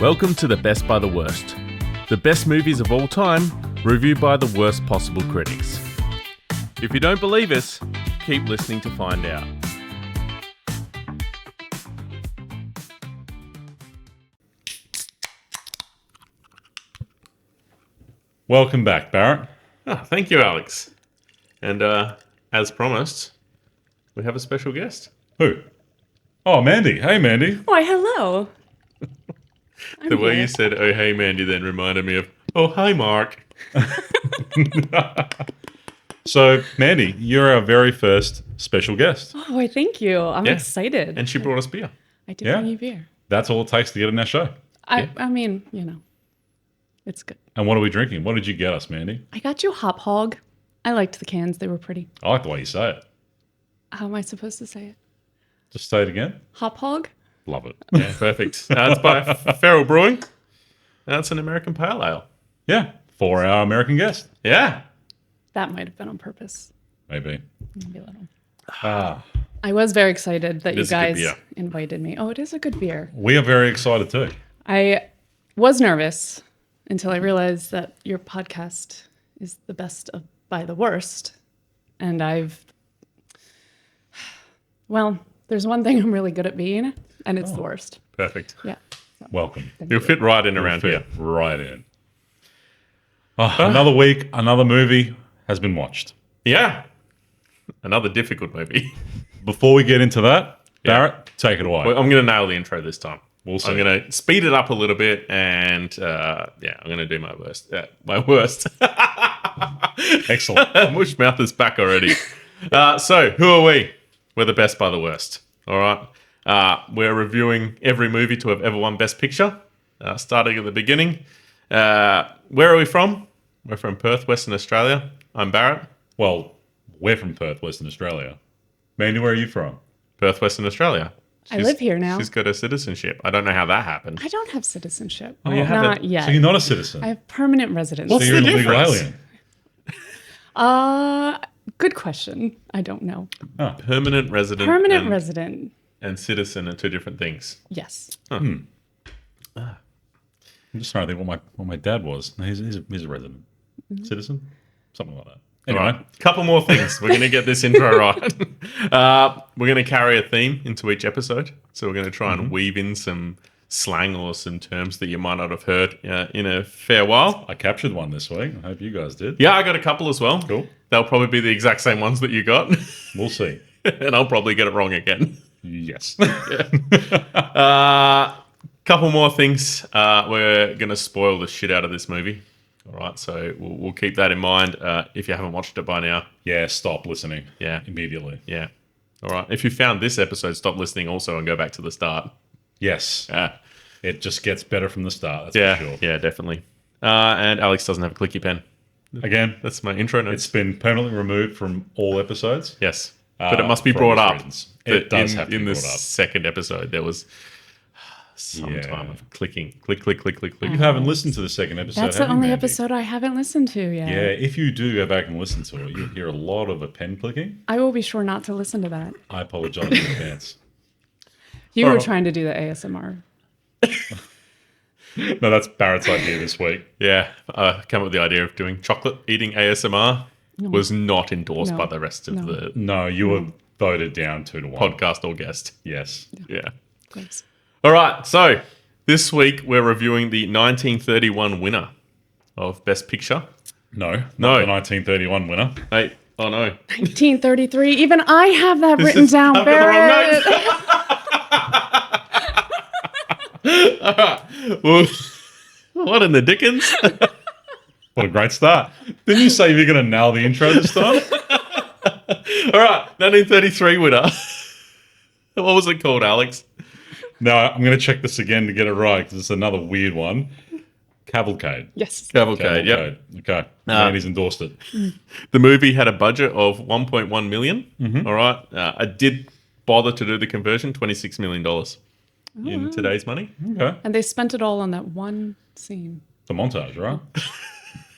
Welcome to the Best by the Worst. The best movies of all time, reviewed by the worst possible critics. If you don't believe us, keep listening to find out. Welcome back, Barrett. Thank you, Alex. And as promised, we have a special guest. Who? Oh, Mandy. Hey, Mandy. Why, hello. The way you said, oh, hey, Mandy, then reminded me of, oh, hi, Mark. So, Mandy, you're our very first special guest. Oh, why, thank you. I'm excited. And she brought us beer. I did bring you beer. That's all it takes to get in our show. I mean, you know, it's good. And what are we drinking? What did you get us, Mandy? I got you Hop Hog. I liked the cans. They were pretty. I like the way you say it. How am I supposed to say it? Just say it again. Hop Hog? Love it. Yeah, perfect. It's by Feral Brewing. That's an American Pale Ale. Yeah, for our American guest. Yeah. That might have been on purpose. Maybe. Maybe a little. Ah, I was very excited that you is a good guys beer. invited me. Oh, it is a good beer. we are very excited too. I was nervous until I realized that your podcast is the best of by the worst. And well, there's one thing I'm really good at being, and it's the worst. Perfect. Yeah. So, Welcome. You'll fit right in around here. Fit right in. Another week, another movie has been watched. Yeah. Another difficult movie. Before we get into that, Barrett, take it away. Well, I'm going to nail the intro this time. We'll see. I'm going to speed it up a little bit, and I'm going to do my worst. My worst. Excellent. Mush mouth is back already. So, who are we? We're the best by the worst. All right. We're reviewing every movie to have ever won Best Picture, starting at the beginning. Where are we from? We're from Perth, Western Australia. I'm Barrett. Well, we're from Perth, Western Australia. Mandy, where are you from? Perth, Western Australia. I live here now. She's got a citizenship. I don't know how that happened. I don't have citizenship. you haven't? Not yet. So you're not a citizen. I have permanent residence. so you're an the illegal difference? alien. Good question. I don't know. Permanent resident. Permanent and, resident. and citizen are two different things. Yes. I'm just trying to think what my dad was. He's a resident. Citizen? Something like that. Anyway. All right. Couple more things. We're going to get this intro right. We're going to carry a theme into each episode. So we're going to try and weave in some slang or some terms that you might not have heard in a fair while. I captured one this week. I hope you guys did. Yeah, I got a couple as well. Cool. They'll probably be the exact same ones that you got. We'll see. And I'll probably get it wrong again. Yes. Couple more things. We're going to spoil the shit out of this movie. All right, so we'll keep that in mind if you haven't watched it by now. Yeah, stop listening. Yeah. Immediately. Yeah. All right. If you found this episode, stop listening also and go back to the start. Yes. Yeah. It just gets better from the start, that's for sure. Yeah, definitely. And Alex doesn't have a clicky pen. Again, That's my intro notes. it's been permanently removed from all episodes. Yes. But it must be for brought obvious up. reasons. It does have to in be the brought up. second episode, there was some time of clicking. Click, click, click, click, click. You haven't listened to the second episode, That's the have you, only Mandy? episode I haven't listened to yet. Yeah, if you do go back and listen to it, you'll hear a lot of a pen clicking. I will be sure not to listen to that. I apologize in advance. You were Alright. trying to do the ASMR. No, that's Barrett's idea this week. Yeah, came up with the idea of doing chocolate eating ASMR. Was not endorsed No. by the rest of the No, you were voted down 2-1. podcast or guest. Yes. Yeah. Thanks. All right, so this week we're reviewing the 1931 winner of Best Picture. No, No. not the 1931 winner. Hey, oh no. 1933. Even I have that written is- down, I've got the wrong Barrett. Well, what in the dickens? What a great start. Didn't you say you're going to nail the intro this time? All right, 1933 winner. What was it called, Alex? No, I'm going to check this again to get it right because it's another weird one. Cavalcade. Yes. Cavalcade, yep. Okay. Mandy's endorsed it. The movie had a budget of 1.1 million. All right. I did bother to do the conversion, $26 million in today's money. Okay. And they spent it all on that one scene. The montage, right?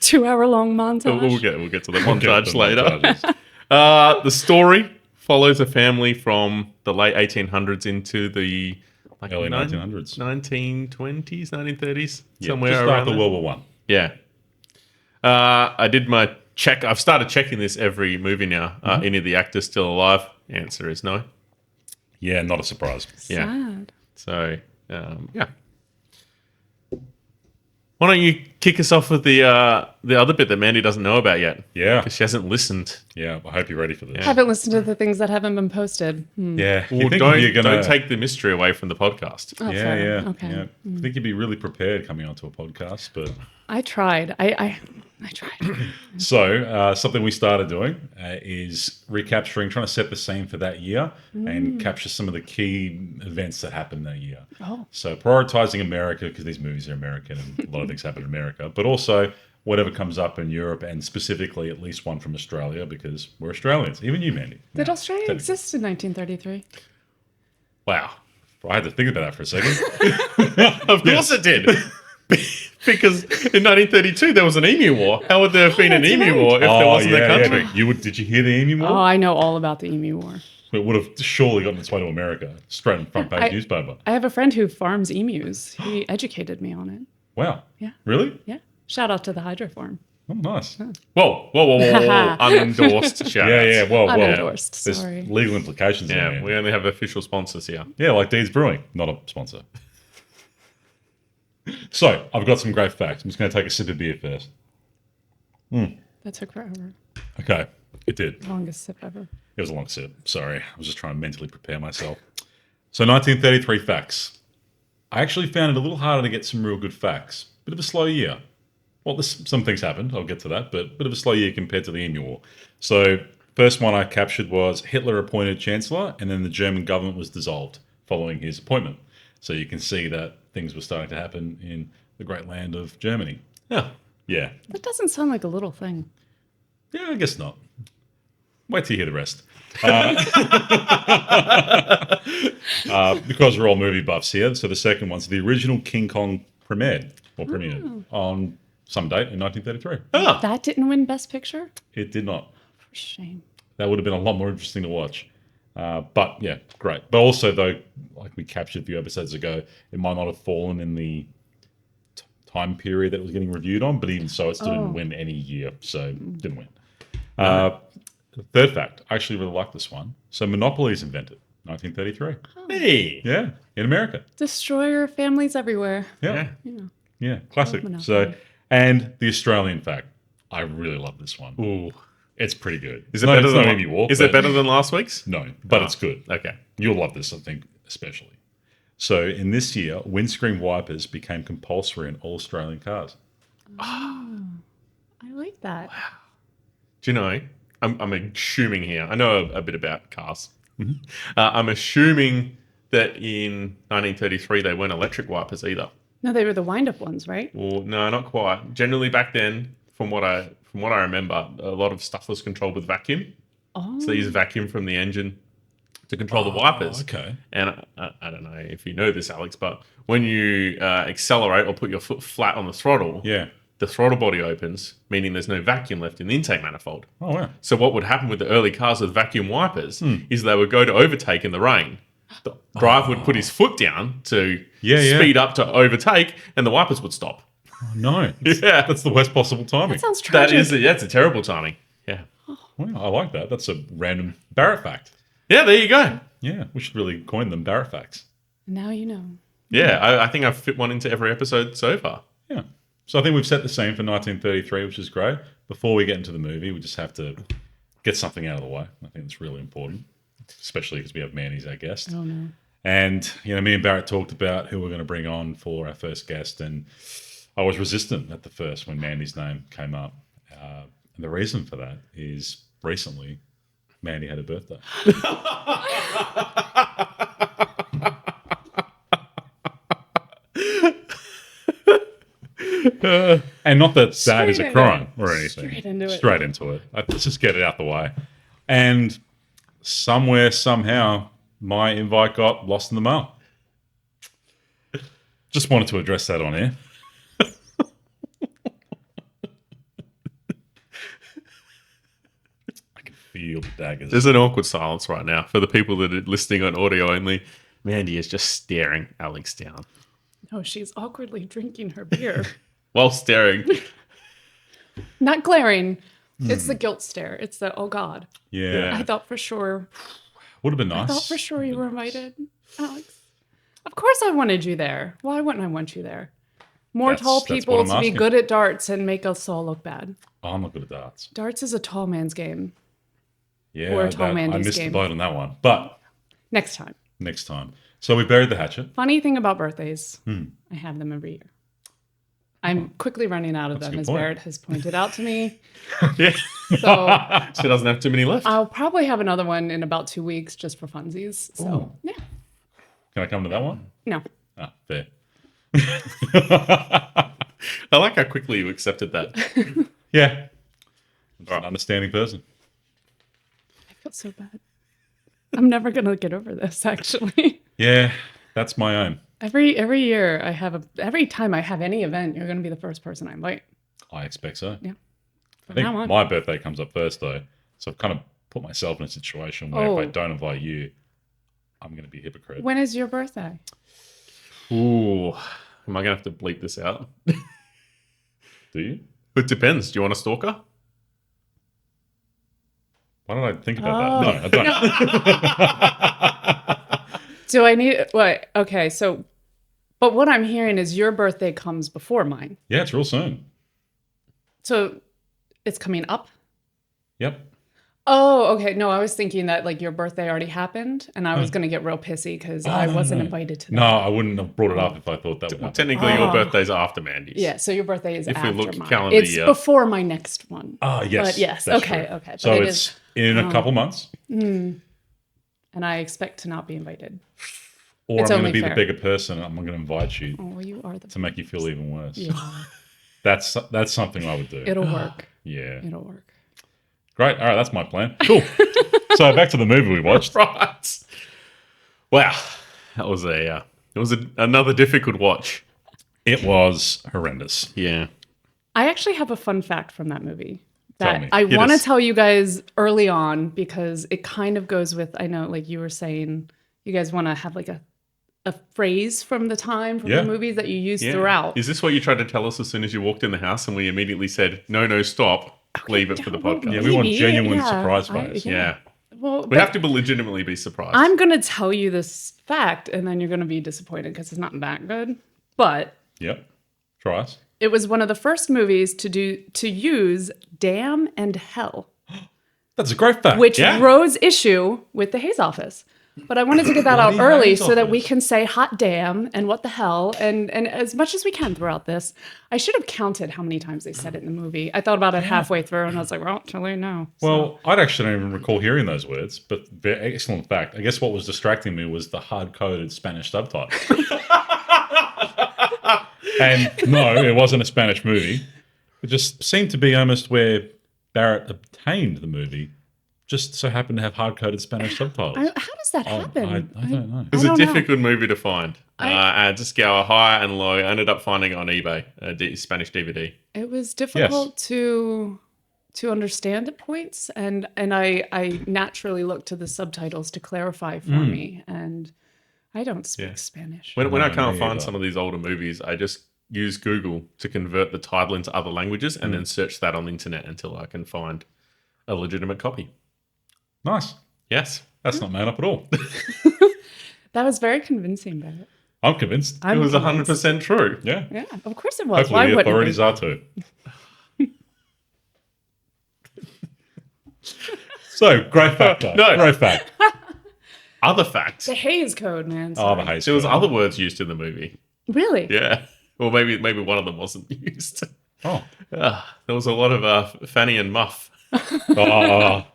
2-hour-long montage. We'll get to the Okay, montage the later. montages. The story follows a family from the late 1800s into the Like Early 1900s. 1920s, 1930s, Yeah, somewhere just around after there. World War One. Yeah. I did my check. I've started checking this every movie now. Are any of the actors still alive? Answer is no. Yeah, not a surprise. Yeah. Sad. So, yeah. Why don't you kick us off with the other bit that Mandy doesn't know about yet? Yeah, Because she hasn't listened. yeah. I hope you're ready for this. I haven't listened to the things that haven't been posted. Yeah, Well, you think don't, you're gonna? don't take the mystery away from the podcast. Oh, yeah, fair. yeah, Okay. yeah. I think you'd be really prepared coming onto a podcast, but I tried. I tried. so something we started doing is recapturing, trying to set the scene for that year and capture some of the key events that happened that year. Oh. So prioritizing America because these movies are American and a lot of things happen in America, but also whatever comes up in Europe and specifically at least one from Australia because we're Australians. Even you, Mandy. Did Yeah, Australia technically. exist in 1933? Wow. I had to think about that for a second. Of course it did. Because in 1932 there was an emu war. How would there have been an that's emu right. war if there wasn't a country? but did you hear the Emu War? Oh, I know all about the Emu War. It would have surely gotten its way to America, straight in front page I- newspaper. I have a friend who farms emus. He educated me on it. Wow. Yeah. Really? Yeah. Shout out to the Hydro Farm. Oh, nice. Whoa. Unendorsed shout Yeah, yeah. Well, Unendorsed, there's sorry. legal implications Yeah, in we there. only have official sponsors here. Yeah, like Deeds Brewing, not a sponsor. So, I've got some great facts. I'm just going to take a sip of beer first. That took forever. Okay, it did. Longest sip ever. It was a long sip. Sorry. I was just trying to mentally prepare myself. So, 1933 facts. I actually found it a little harder to get some real good facts. Bit of a slow year. Well, some things happened. I'll get to that, but bit of a slow year compared to the Emu War. So, first one I captured was Hitler appointed Chancellor, and then the German government was dissolved following his appointment. So you can see that things were starting to happen in the great land of Germany. Yeah. Yeah. That doesn't sound like a little thing. Yeah, I guess not. Wait till you hear the rest. Because we're all movie buffs here. So the second one's the original King Kong premiered on some date in 1933. Ah, That didn't win Best Picture? It did not. For shame. That would have been a lot more interesting to watch. But yeah, great. But also, though, like we captured a few episodes ago, it might not have fallen in the time period that it was getting reviewed on. But even so, it still didn't win any year, so didn't win. The third fact, I actually really like this one. So Monopoly is invented, 1933. hey. Yeah, in America. Destroyer families everywhere. Yeah, Yeah. yeah, classic. Monopoly. So, and the Australian fact, I really love this one. Ooh. It's pretty good. Is it better it's than no Emu War, Is but- it better than last week's? No, but Oh. it's good. Okay. You'll love this, I think, especially. So, in this year, windscreen wipers became compulsory in all Australian cars. I like that. Do you know? I'm assuming here. I know a bit about cars. I'm assuming that in 1933 they weren't electric wipers either. No, they were the wind-up ones, right? Well, no, not quite. Generally, back then, from what I remember, a lot of stuff was controlled with vacuum. Oh. So they use vacuum from the engine to control the wipers. Okay. And I don't know if you know this, Alex, but when you accelerate or put your foot flat on the throttle, Yeah. the throttle body opens, meaning there's no vacuum left in the intake manifold. Oh, wow. So what would happen with the early cars with vacuum wipers is they would go to overtake in the rain. The driver would put his foot down to Yeah. speed up to overtake, and the wipers would stop. Oh, no. Yeah, That's the worst possible timing. That sounds that tragic. is that's a terrible timing. Yeah, Wow, I like that. That's a random Barrett fact. yeah. There you go. Yeah, we should really coin them Barrett facts. Now you know. Yeah, I think I've fit one into every episode so far. Yeah. So I think we've set the scene for 1933, which is great. Before we get into the movie, we just have to get something out of the way. I think that's really important, especially because we have Manny as our guest. Oh no. And, me and Barrett talked about who we're going to bring on for our first guest. And I was resistant at the first when Mandy's name came up. And the reason for that is recently, Mandy had a birthday. And not that that is a Straight crime into or it. anything. Straight into it. Straight into it. Let's just get it out the way. And somewhere, somehow, my invite got lost in the mail. Just wanted to address that on air. I can feel the daggers. There's an awkward silence right now for the people that are listening on audio only. Mandy is just staring Alex down. No, she's awkwardly drinking her beer. While staring. Not glaring. It's the guilt stare. It's the, oh God. Yeah. I thought for sure. Would have been nice. I thought for sure you were invited, Alex. Of course I wanted you there. Why wouldn't I want you there? More tall That's what people I'm to be asking. good at darts and make us all look bad. Oh, I'm not good at darts. Darts is a tall man's game. Yeah, Or a tall I Mandy's missed game. the boat on that one. But Next time. next time. So we buried the hatchet. Funny thing about birthdays, I have them every year. I'm quickly running out of That's a them, good as point. Barrett has pointed out to me. Yeah. So She doesn't have too many left. I'll probably have another one in about 2 weeks just for funsies. So, yeah. Can I come to that one? No. Ah, fair. I like how quickly you accepted that. Yeah. I'm just an understanding person. I feel so bad. I'm never going to get over this, actually. Yeah, that's my aim. Every year every time I have any event, you're going to be the first person I invite. I expect so. Yeah. I think now on. my birthday comes up first, though. So I've kind of put myself in a situation where if I Oh. don't invite you, I'm going to be a hypocrite. When is your birthday? Ooh. Am I going to have to bleep this out? Do you? It depends. Do you want a stalker? Why don't I think about that? No, I don't. Do I need what? Okay, so but what I'm hearing is your birthday comes before mine. Yeah, it's real soon. So it's coming up? Yep. Oh, okay. No, I was thinking that like your birthday already happened and I was going to get real pissy because I wasn't invited to that. No, I wouldn't have brought it up if I thought that would happen. Technically, your birthday's after Mandy's. Yeah, so your birthday is If we after look mine. calendar It's year. before my next one. Ah, yes. But yes, that's okay, true. okay. So But it it's is- in a couple months, and I expect to not be invited. or It's I'm going to only be fair. the bigger person and I'm going to invite you Oh, you are the to make you feel even worse. Yeah. That's something I would do. It'll work. Yeah. It'll work. Great. All right, that's my plan. Cool. So back to the movie we watched. Right. Wow. That was another difficult watch. It was horrendous. Yeah. I actually have a fun fact from that movie Tell that me. I Hit want to us. tell you guys early on because it kind of goes with, I know, like you were saying, you guys want to have like a phrase from the time from Yeah. the movies that you use Yeah. throughout. Is this what you tried to tell us as soon as you walked in the house and we immediately said, no, stop, leave it for the well, podcast? Yeah, we want Maybe, genuine yeah. surprise I- face. Yeah. Well, We but have to legitimately be surprised. I'm going to tell you this fact and then you're going to be disappointed because it's not that good. But Yep. Try us. it was one of the first movies to use damn and hell, That's a great fact. which Yeah. rose issue with the Hayes office. But I wanted to get that out Bloody early Hayes so that we office. can say hot damn and what the hell and as much as we can throughout this. I should have counted how many times they said it in the movie. I thought about it halfway through and I was like, well, too late now. Well, I'd actually don't even recall hearing those words, but very excellent fact. I guess what was distracting me was the hard-coded Spanish subtitles. And no, it wasn't a Spanish movie. It just seemed to be almost where Barrett obtained the movie, just so happened to have hard-coded Spanish subtitles. How does that happen? I don't know. It was I a don't know. difficult movie to find. And just go high and low. I ended up finding it on eBay, a Spanish DVD. It was difficult to understand at points, and I naturally looked to the subtitles to clarify for me. And I don't speak Spanish. When I No, can't me find either. some of these older movies, I just use Google to convert the title into other languages and then search that on the internet until I can find a legitimate copy. Nice. Yes. That's not made up at all. That was very convincing, Barrett. I'm convinced. It was 100% true. Yeah. Yeah, of course it was. Hopefully Why the wouldn't authorities it? are too. So, great fact. though. No. Great fact. Other facts. The Hays Code, man. Oh, sorry. the Hayes. There was Code. other words used in the movie. Really? Yeah. Or maybe one of them wasn't used. Oh. There was a lot of Fanny and Muff. Oh.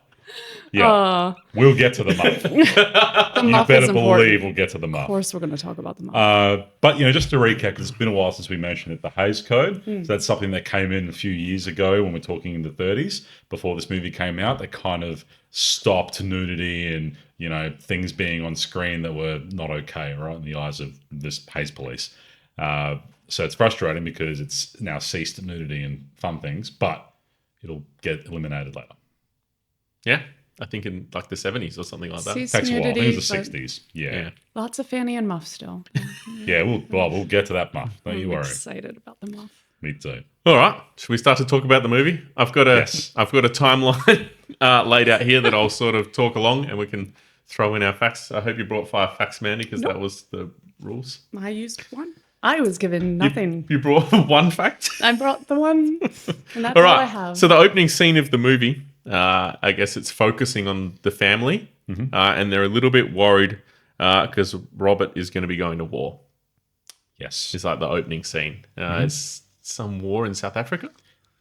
Yeah. We'll get to the muff. The You muff better is important. believe we'll get to the Of muff. course, we're going to talk about the muff. But, just to recap, 'cause it's been a while since we mentioned it, the Hayes Code. So that's something that came in a few years ago when we're talking in the 30s, before this movie came out. They kind of stopped nudity and, things being on screen that were not okay, right, in the eyes of this Hayes police. So it's frustrating because it's now ceased nudity and fun things, but it'll get eliminated later. Yeah. I think in like the 70s or something like that. Sees Takes a while. I think nudity, it was the but 60s. Yeah. Yeah. lots of fanny and muff still. Yeah, we'll get to that muff. Don't you I'm worry. excited about the muff. Me too. All right. Should we start to talk about the movie? I've got a Yes. timeline laid out here that I'll sort of talk along, and we can throw in our facts. I hope you brought 5 facts, Mandy, because that was the rules. I used one. I was given nothing. You brought 1 fact. I brought the one, and that's All all right. I have. So the opening scene of the movie, I guess it's focusing on the family, and they're a little bit worried because Robert is going to be going to war. Yes. It's like the opening scene. It's some war in South Africa.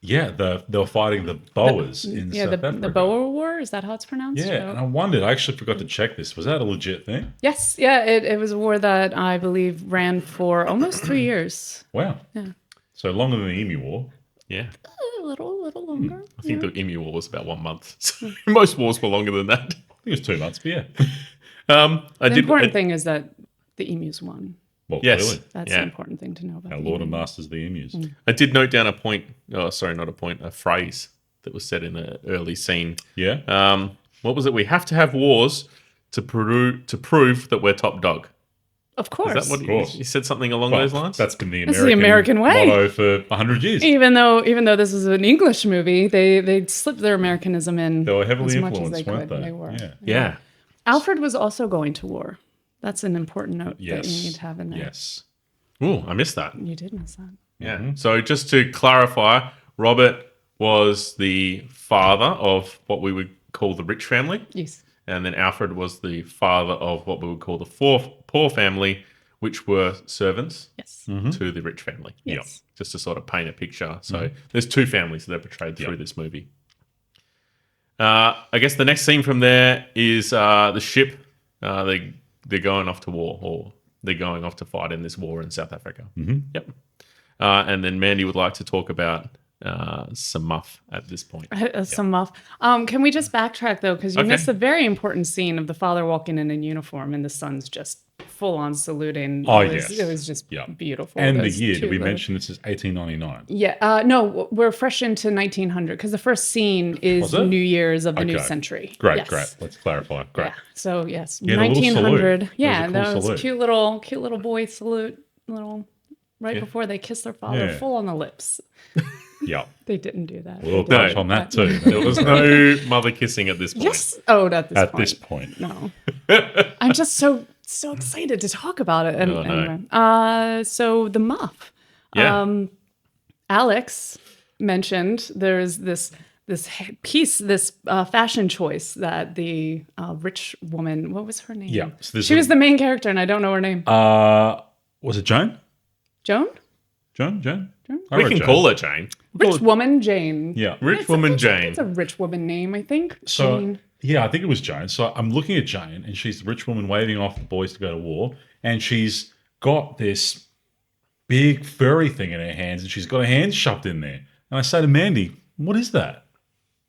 Yeah, they were fighting the Boers in yeah, South Africa. the Boer War, is that how it's pronounced? Yeah, and I wondered, I actually forgot to check this. Was that a legit thing? Yes, yeah, it was a war that I believe ran for almost 3 years. Wow. Yeah. So longer than the Emu War. Yeah. A little longer. I think the Emu War was about 1 month. So most wars were longer than that. I think it was 2 months, but yeah. I The did. important thing is that the emus won. Well, Yes. clearly. That's Yeah. the important thing to know about Our the Lord and emu. Masters, the Emus. I did note down a point. Oh, sorry, not a point. A phrase that was said in an early scene. Yeah. What was it? We have to have wars to prove that we're top dog. Of course. Is that what Of course. you said? Something along Well, those lines. That's been the That's American, the American way. motto for 100 years. even though this is an English movie, they slipped their Americanism in. They were heavily as much as influenced, they weren't could. they? They were. Yeah. yeah. Alfred was also going to war. That's an important note Yes. that you need to have in there. Yes. Oh, I missed that. You did miss that. Yeah. So just to clarify, Robert was the father of what we would call the rich family, Yes. and then Alfred was the father of what we would call the poor family, which were servants Yes. to the rich family. Yes. Just to sort of paint a picture. So there's 2 families that are portrayed through this movie. I guess the next scene from there is the ship. They're going off to war, or they're going off to fight in this war in South Africa. Yep. And then Mandy would like to talk about some muff at this point. Some muff. Can we just backtrack though, because you Okay. missed a very important scene of the father walking in uniform and the son's just full on saluting. Oh, it was, yes. It was just Yeah. beautiful. And the Those year, two did we little- mention this is 1899? Yeah. No, we're fresh into 1900 because the first scene is Was it? New Year's of the new Okay. century. Great, Yes. great. Let's clarify. Great. Yeah. So yes, Yeah, the little 1900. salute. Yeah, That was a cool that was salute. cute little boy salute. Right before they kiss their father, Yeah. full on the lips. Yeah. They didn't do that. We'll touch on that too. There was no mother kissing at this point. Yes. Oh, at this At point. this point. No. I'm just so excited to talk about it. And Oh, no. anyway, so the muff. Yeah. Alex mentioned there's this piece, this fashion choice that the rich woman. What was her name? Yeah. So this She is- was the main character, and I don't know her name. Was it Joan? Joan. Joan? I We wrote can Joan. call her Jane. Rich woman Jane. Yeah. Rich woman Jane. It's a rich woman name, I think. So, Jane. yeah, I think it was Joan. So I'm looking at Jane, and she's the rich woman waving off the boys to go to war. And she's got this big furry thing in her hands, and she's got her hands shoved in there. And I say to Mandy, what is that?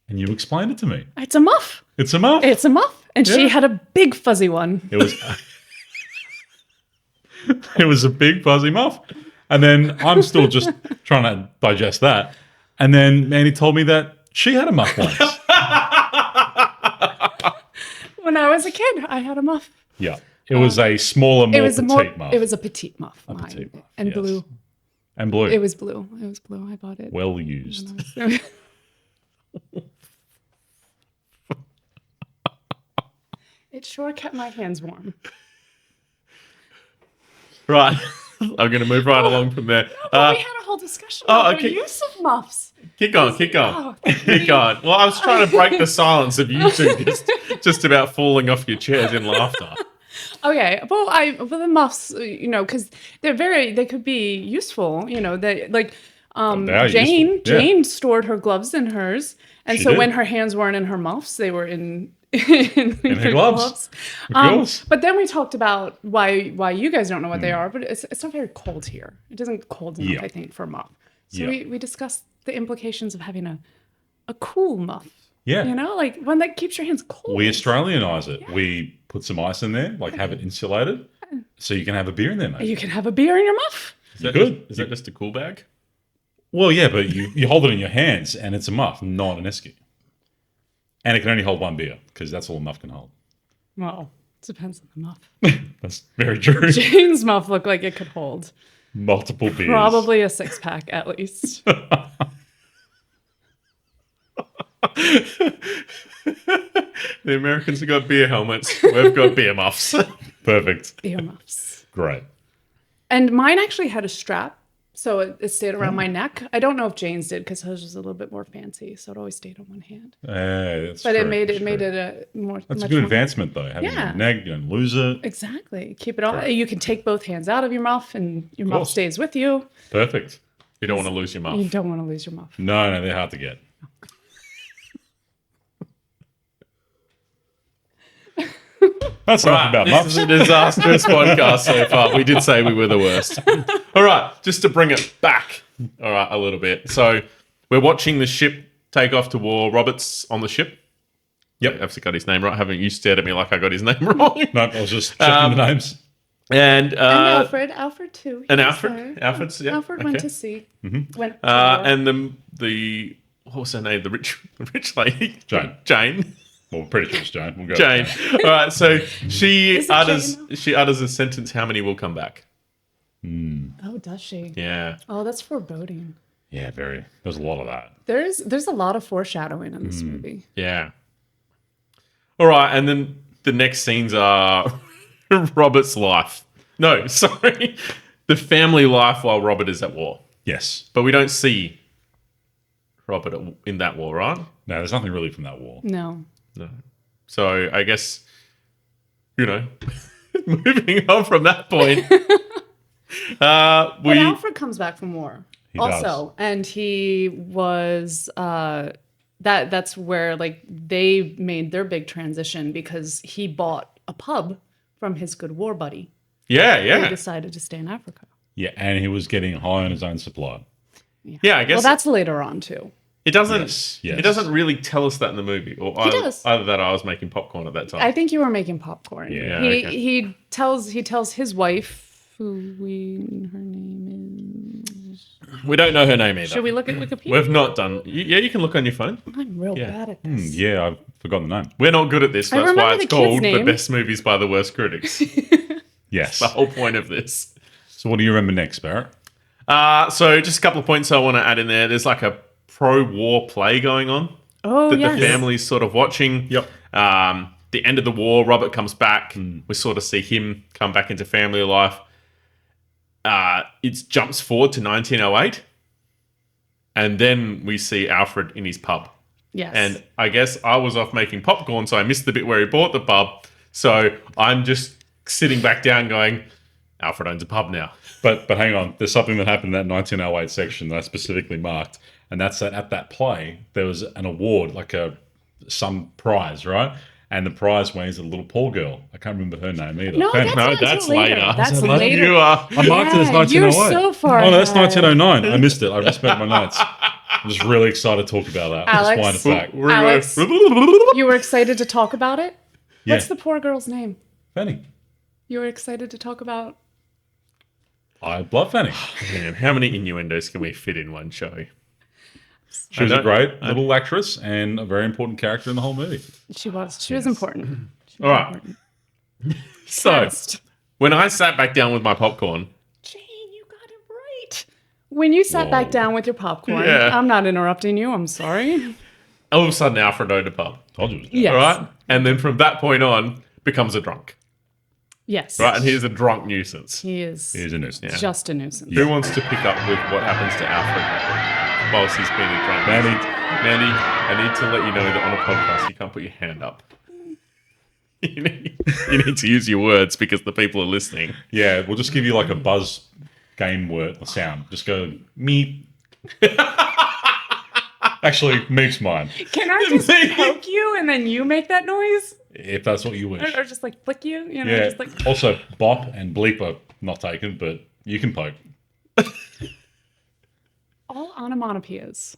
And you explained it to me. It's a muff. It's a muff. It's a muff, and she Yeah. had a big fuzzy one. It was it was a big fuzzy muff. And then I'm still just trying to digest that. And then Mandy told me that she had a muff once. When I was a kid, I had a muff. Yeah. It was a smaller, more petite muff. It was a petite muff. Mine. petite muff, And yes. blue. And blue. It was blue. It was blue. I bought it. Well used. It sure kept my hands warm. Right. I'm going to move right along from there. But we had a whole discussion oh, about okay. the use of muffs. Keep going. Oh, Keep going. Well, I was trying to break the silence of you two just about falling off your chairs in laughter. Okay, well, the muffs, because they could be useful. They They are Jane. useful, yeah. Jane stored her gloves in hers, and She so did. when her hands weren't in her muffs, they were in her gloves. Of course. But then we talked about why you guys don't know what they are, but it's not very cold here. It doesn't get cold enough, Yeah. I think, for a muff. So Yeah. we discussed the implications of having a cool muff. Yeah. Like one that keeps your hands cold. We Australianize it. We put some ice in there, like have it insulated, so you can have a beer in there, mate. You can have a beer in your muff. Is that Good. Is that just a cool bag? Well, yeah, but you hold it in your hands, and it's a muff, not an esky. And it can only hold one beer because that's all a muff can hold. Well, it depends on the muff. That's very true. Jane's muff looked like it could hold Multiple beers. probably a 6-pack at least. The Americans have got beer helmets. We've got beer muffs. Perfect. Beer muffs. Great. And mine actually had a strap, so it stayed around my neck. I don't know if Jane's did because hers was a little bit more fancy, so it always stayed on one hand. That's But true. it made That's it true. a more. That's a much good more- advancement, though. Having Yeah. a neck, you don't lose it. Exactly. Keep it all. You can take both hands out of your muff, and your muff course. stays with you. Perfect. You don't want to lose your muff. You don't want to lose your muff. No, they're hard to get. That's enough about This muffs. is a disastrous podcast so far. We did say we were the worst. All right, just to bring it back, all right, a little bit. So we're watching the ship take off to war. Robert's on the ship. Yep, I've got his name right. Haven't you stared at me like I got his name wrong? No, I was just checking the names. And Alfred too. and He was Alfred, there. Alfred's yeah. Alfred went okay. to sea. Went to war. And the what was her name? The rich lady, Jane. Jane. Well, we're pretty sure it's Jane. We'll go with Jane. that. All right, so she Is it utters Jane? she utters a sentence. How many will come back? Oh, does she? Yeah. Oh, that's foreboding. Yeah, very. There's a lot of that. There's a lot of foreshadowing in this movie. Yeah. All right, and then the next scenes are Robert's life. No, sorry. The family life while Robert is at war. Yes. But we don't see Robert in that war, right? No, there's nothing really from that war. No. No. So I guess, moving on from that point, But Alfred comes back from war also, does. and he was that's where like they made their big transition because he bought a pub from his good war buddy. He yeah. decided to stay in Africa. Yeah, and he was getting high on his own supply. Yeah, I guess Well, that's later on too. it doesn't. Yes. It doesn't really tell us that in the movie, or does. either that or I was making popcorn at that time. I think you were making popcorn. Yeah, he okay. he tells his wife, her name is. We don't know her name either. Should we look at Wikipedia? We've not done. Yeah, you can look on your phone. I'm real bad at this. Yeah, I've forgotten the name. We're not good at this. I That's why remember it's the kid's called the name. best movies by the worst critics. Yes. The whole point of this. So what do you remember next, Barrett? So just a couple of points I want to add in there. There's like a pro-war play going on Oh that yes. the family's sort of watching. Yep. The end of the war, Robert comes back. We sort of see him come back into family life. It jumps forward to 1908. And then we see Alfred in his pub. Yes. And I guess I was off making popcorn, so I missed the bit where he bought the pub. So I'm just sitting back down going, Alfred owns a pub now. But hang on, there's something that happened in that 1908 section that I specifically marked, and that's that at that play there was an award, like some prize, right? And the prize went to a little poor girl. I can't remember her name either. No, Penny. that's No, not that's till later. later. That's Is that later? later. You are. I marked it as Yeah, 1908. you're so far Oh no, that's ahead. 1909. I missed it. I misspelled my notes. I'm just really excited to talk about that. Alex? Just wind it back. Alex? You were excited to talk about it? Yeah. What's the poor girl's name? Fanny. You were excited to talk about. I love Fanny. Man, how many innuendos can we fit in one show? She was I a don't- great little actress and a very important character in the whole movie. She was important. She was All right. important. So Cast. when I sat back down with my popcorn, Jane, you got it right. When you sat back Whoa. down with your popcorn, Yeah. I'm not interrupting you. I'm sorry. all of a sudden Alfred owned a pub. Told you it was Yes. All right? And then from that point on, becomes a drunk. Yes. Right? And he's a drunk nuisance. He is He is a nuisance. just a nuisance. Who wants to pick up with what happens to Alfred whilst he's being a drunk? Mandy, I need to let you know that on a podcast you can't put your hand up. You need to use your words because the people are listening. Yeah, we'll just give you like a buzz game word or sound. Just go meep. Actually, meep's mine. Can I just poke you and then you make that noise? If that's what you wish. Or just like flick you? You know, Yeah. just like. Also, bop and bleep are not taken, but you can poke. All onomatopoeias.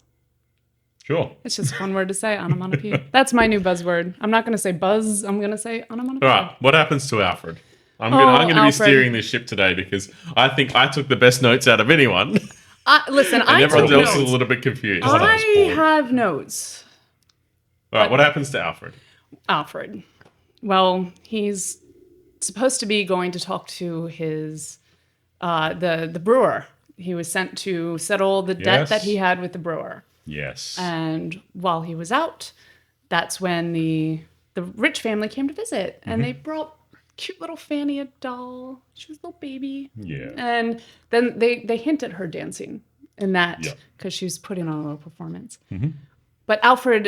Sure. It's just a fun word to say, onomatopoeia. That's my new buzzword. I'm not going to say buzz. I'm going to say All onomatopoeia. right, what happens to Alfred? I'm Oh, going to be Alfred. steering this ship today because I think I took the best notes out of anyone, Listen, and I everyone took else is a notes. little bit confused. I was bored. have notes. All right, what happens to Alfred? Alfred. Well, he's supposed to be going to talk to his the brewer. He was sent to settle the debt Yes. that he had with the brewer. Yes. And while he was out, that's when the rich family came to visit, and they brought cute little Fanny, a doll. She was a little baby. Yeah. And then they hint at her dancing in that Yep. because she was putting on a little performance. But Alfred,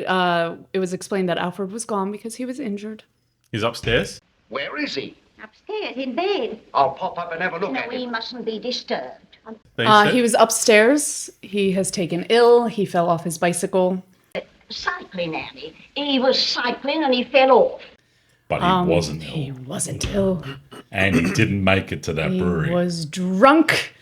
it was explained that Alfred was gone because he was injured. He's upstairs. Where is he? Upstairs in bed. I'll pop up and have a look No, at he him. mustn't be disturbed. They said? He was upstairs. He has taken ill. He fell off his bicycle. Cycling, Annie. He was cycling and he fell off. But he wasn't He ill. wasn't ill. And he didn't make it to that He brewery. was drunk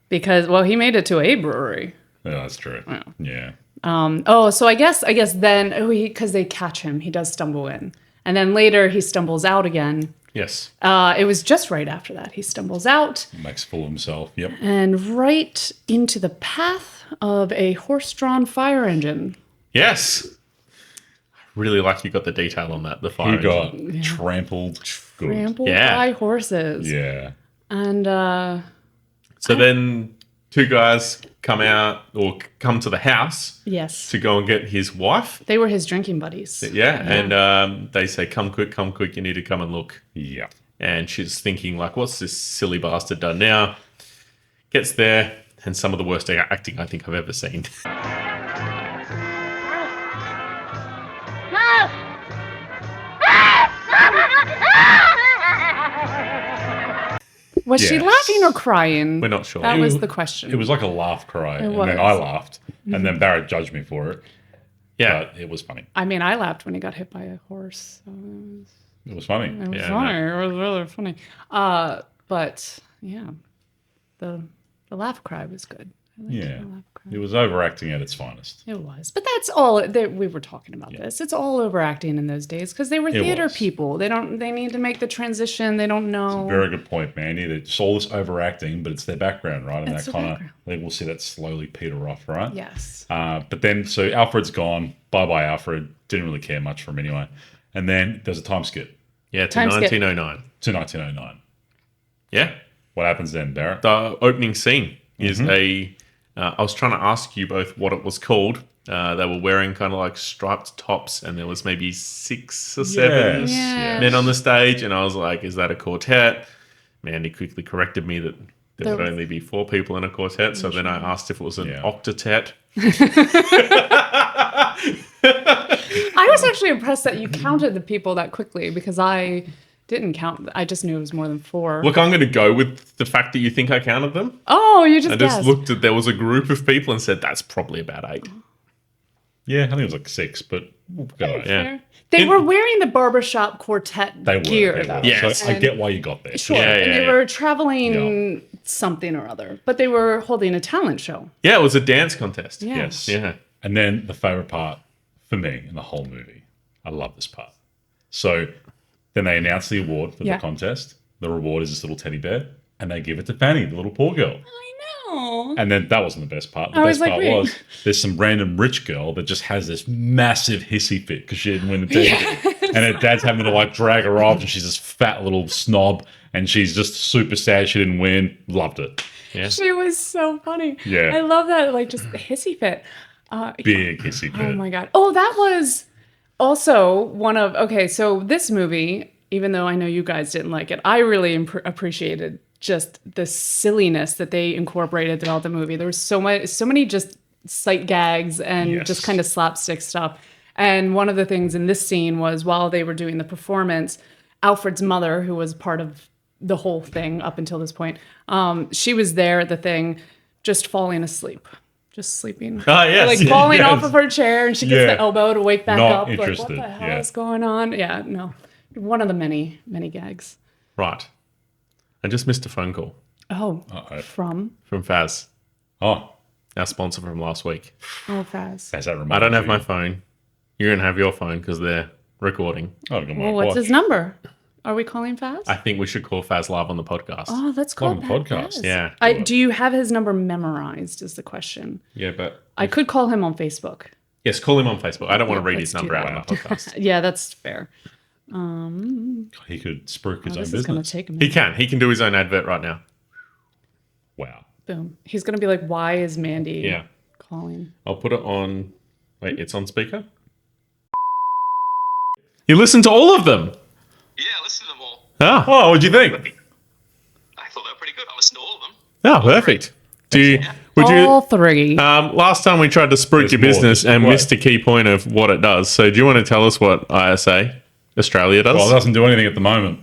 because, well, he made it to a brewery. Yeah, that's true. Yeah. So I guess then, because they catch him, he does stumble in. And then later he stumbles out again. Yes. It was just right after that. He stumbles out Makes a fool of himself. Yep. and right into the path of a horse-drawn fire engine. Yes. Really like you got the detail on that. The fire. He engine. got trampled. Good. Trampled Yeah. by horses. Yeah. And So then two guys come out or come to the house yes, to go and get his wife. they were his drinking buddies. Yeah. And they say, come quick, you need to come and look. Yeah. And she's thinking, like, what's this silly bastard done now? Gets there, and some of the worst acting I think I've ever seen. Was she Yes. laughing or crying? We're not sure. That was the question. It was like a laugh cry. And was. then I laughed. And then Barrett judged me for it. Yeah. But it was funny. I mean, I laughed when he got hit by a horse. So It was funny. it was Yeah, funny. It was really funny. But yeah, the laugh cry was good. I liked Yeah. the laugh cry. It was overacting at its finest. It was, but that's all. We were talking about this. It's all overacting in those days because they were theater was. people. They don't. They need to make the transition. They don't know. Very good point, Mandy. It's all this overacting, but it's their background, right? And It's that their kind of, background. I think we'll see that slowly peter off, right? Yes. But then, so Alfred's gone. Bye-bye, Alfred. Didn't really care much for him anyway. And then there's a time skip Yeah, to Time skip. 1909. to 1909. Yeah. What happens then, Barrett? The opening scene is Mm-hmm. I was trying to ask you both what it was called. They were wearing kind of like striped tops, and there was maybe 6 or 7 Yes. men on the stage, and I was like, is that a quartet? Mandy quickly corrected me that there would There- only be 4 people in a quartet, so then I asked if it was an Yeah. octetet. I was actually impressed that you counted the people that quickly because I didn't count. I just knew it was more than 4. Look, I'm going to go with the fact that you think I counted them. Oh, you just I just guessed. looked at, there was a group of people and said, that's probably about 8. Yeah, I think it was like 6, but we'll go. Yeah. Fair. They were wearing the barbershop quartet They were. gear, They though. were. Yes. So I get why you got there. Sure. Yeah, and yeah, they yeah. were traveling something or other, but they were holding a talent show. Yeah, it was a dance contest. Yeah. Yes. Yeah. And then the favorite part for me in the whole movie. I love this part. So then they announce the award for Yeah. the contest. The reward is this little teddy bear, and they give it to Fanny, the little poor girl. I know. And then that wasn't the best part. The I was best like, part wait. was there's some random rich girl that just has this massive hissy fit because she didn't win the teddy bear. And her dad's having to like drag her off, and she's this fat little snob, and she's just super sad she didn't win. Loved it. Yeah. She was so funny. Yeah. I love that, like, just the hissy fit. Big hissy fit. Oh my God. Oh, that was also one of, okay, so this movie, even though I know you guys didn't like it, I really appreciated just the silliness that they incorporated throughout the movie. There was so many just sight gags and Yes. just kind of slapstick stuff. And one of the things in this scene was while they were doing the performance, Alfred's mother, who was part of the whole thing up until this point, she was there at the thing just falling asleep. Just sleeping. Ah, yes. Like falling Yes. off of her chair, and she gets Yeah. the elbow to wake back Not up. Like, what interested, the hell yeah. is going on? Yeah, no. One of the many, many gags. Right. I just missed a phone call Oh, Uh-oh. from? from Faz, Oh, our sponsor from last week. Oh, Faz. that's that I don't have my phone. You're going to have your phone because they're recording. Oh, got my Well, what's watch. his number? Are we calling Faz? I think we should call Faz live on the podcast. Oh, let's call On the podcast. Faz. Yeah. Do you have his number memorized is the question. Yeah, but I could call him on Facebook. Yes, call him on Facebook. I don't want to Yeah, read his let's do number out that. on the podcast. Yeah, that's fair. He could spruik his own This is going to business. take a He minute. can. He can do his own advert right now. Wow. Boom. He's going to be like, why is Mandy Yeah. calling? I'll put it on. Wait, it's on speaker? You listen to all of them. Yeah, listen to them all. Oh, what'd you think? I thought they were pretty good. I listened to all of them. Oh, perfect. Would All you? three. Last time we tried to spruik There's your more, business just and wait. missed a key point of what it does. So, do you want to tell us what ISA Australia does? Well, it doesn't do anything at the moment.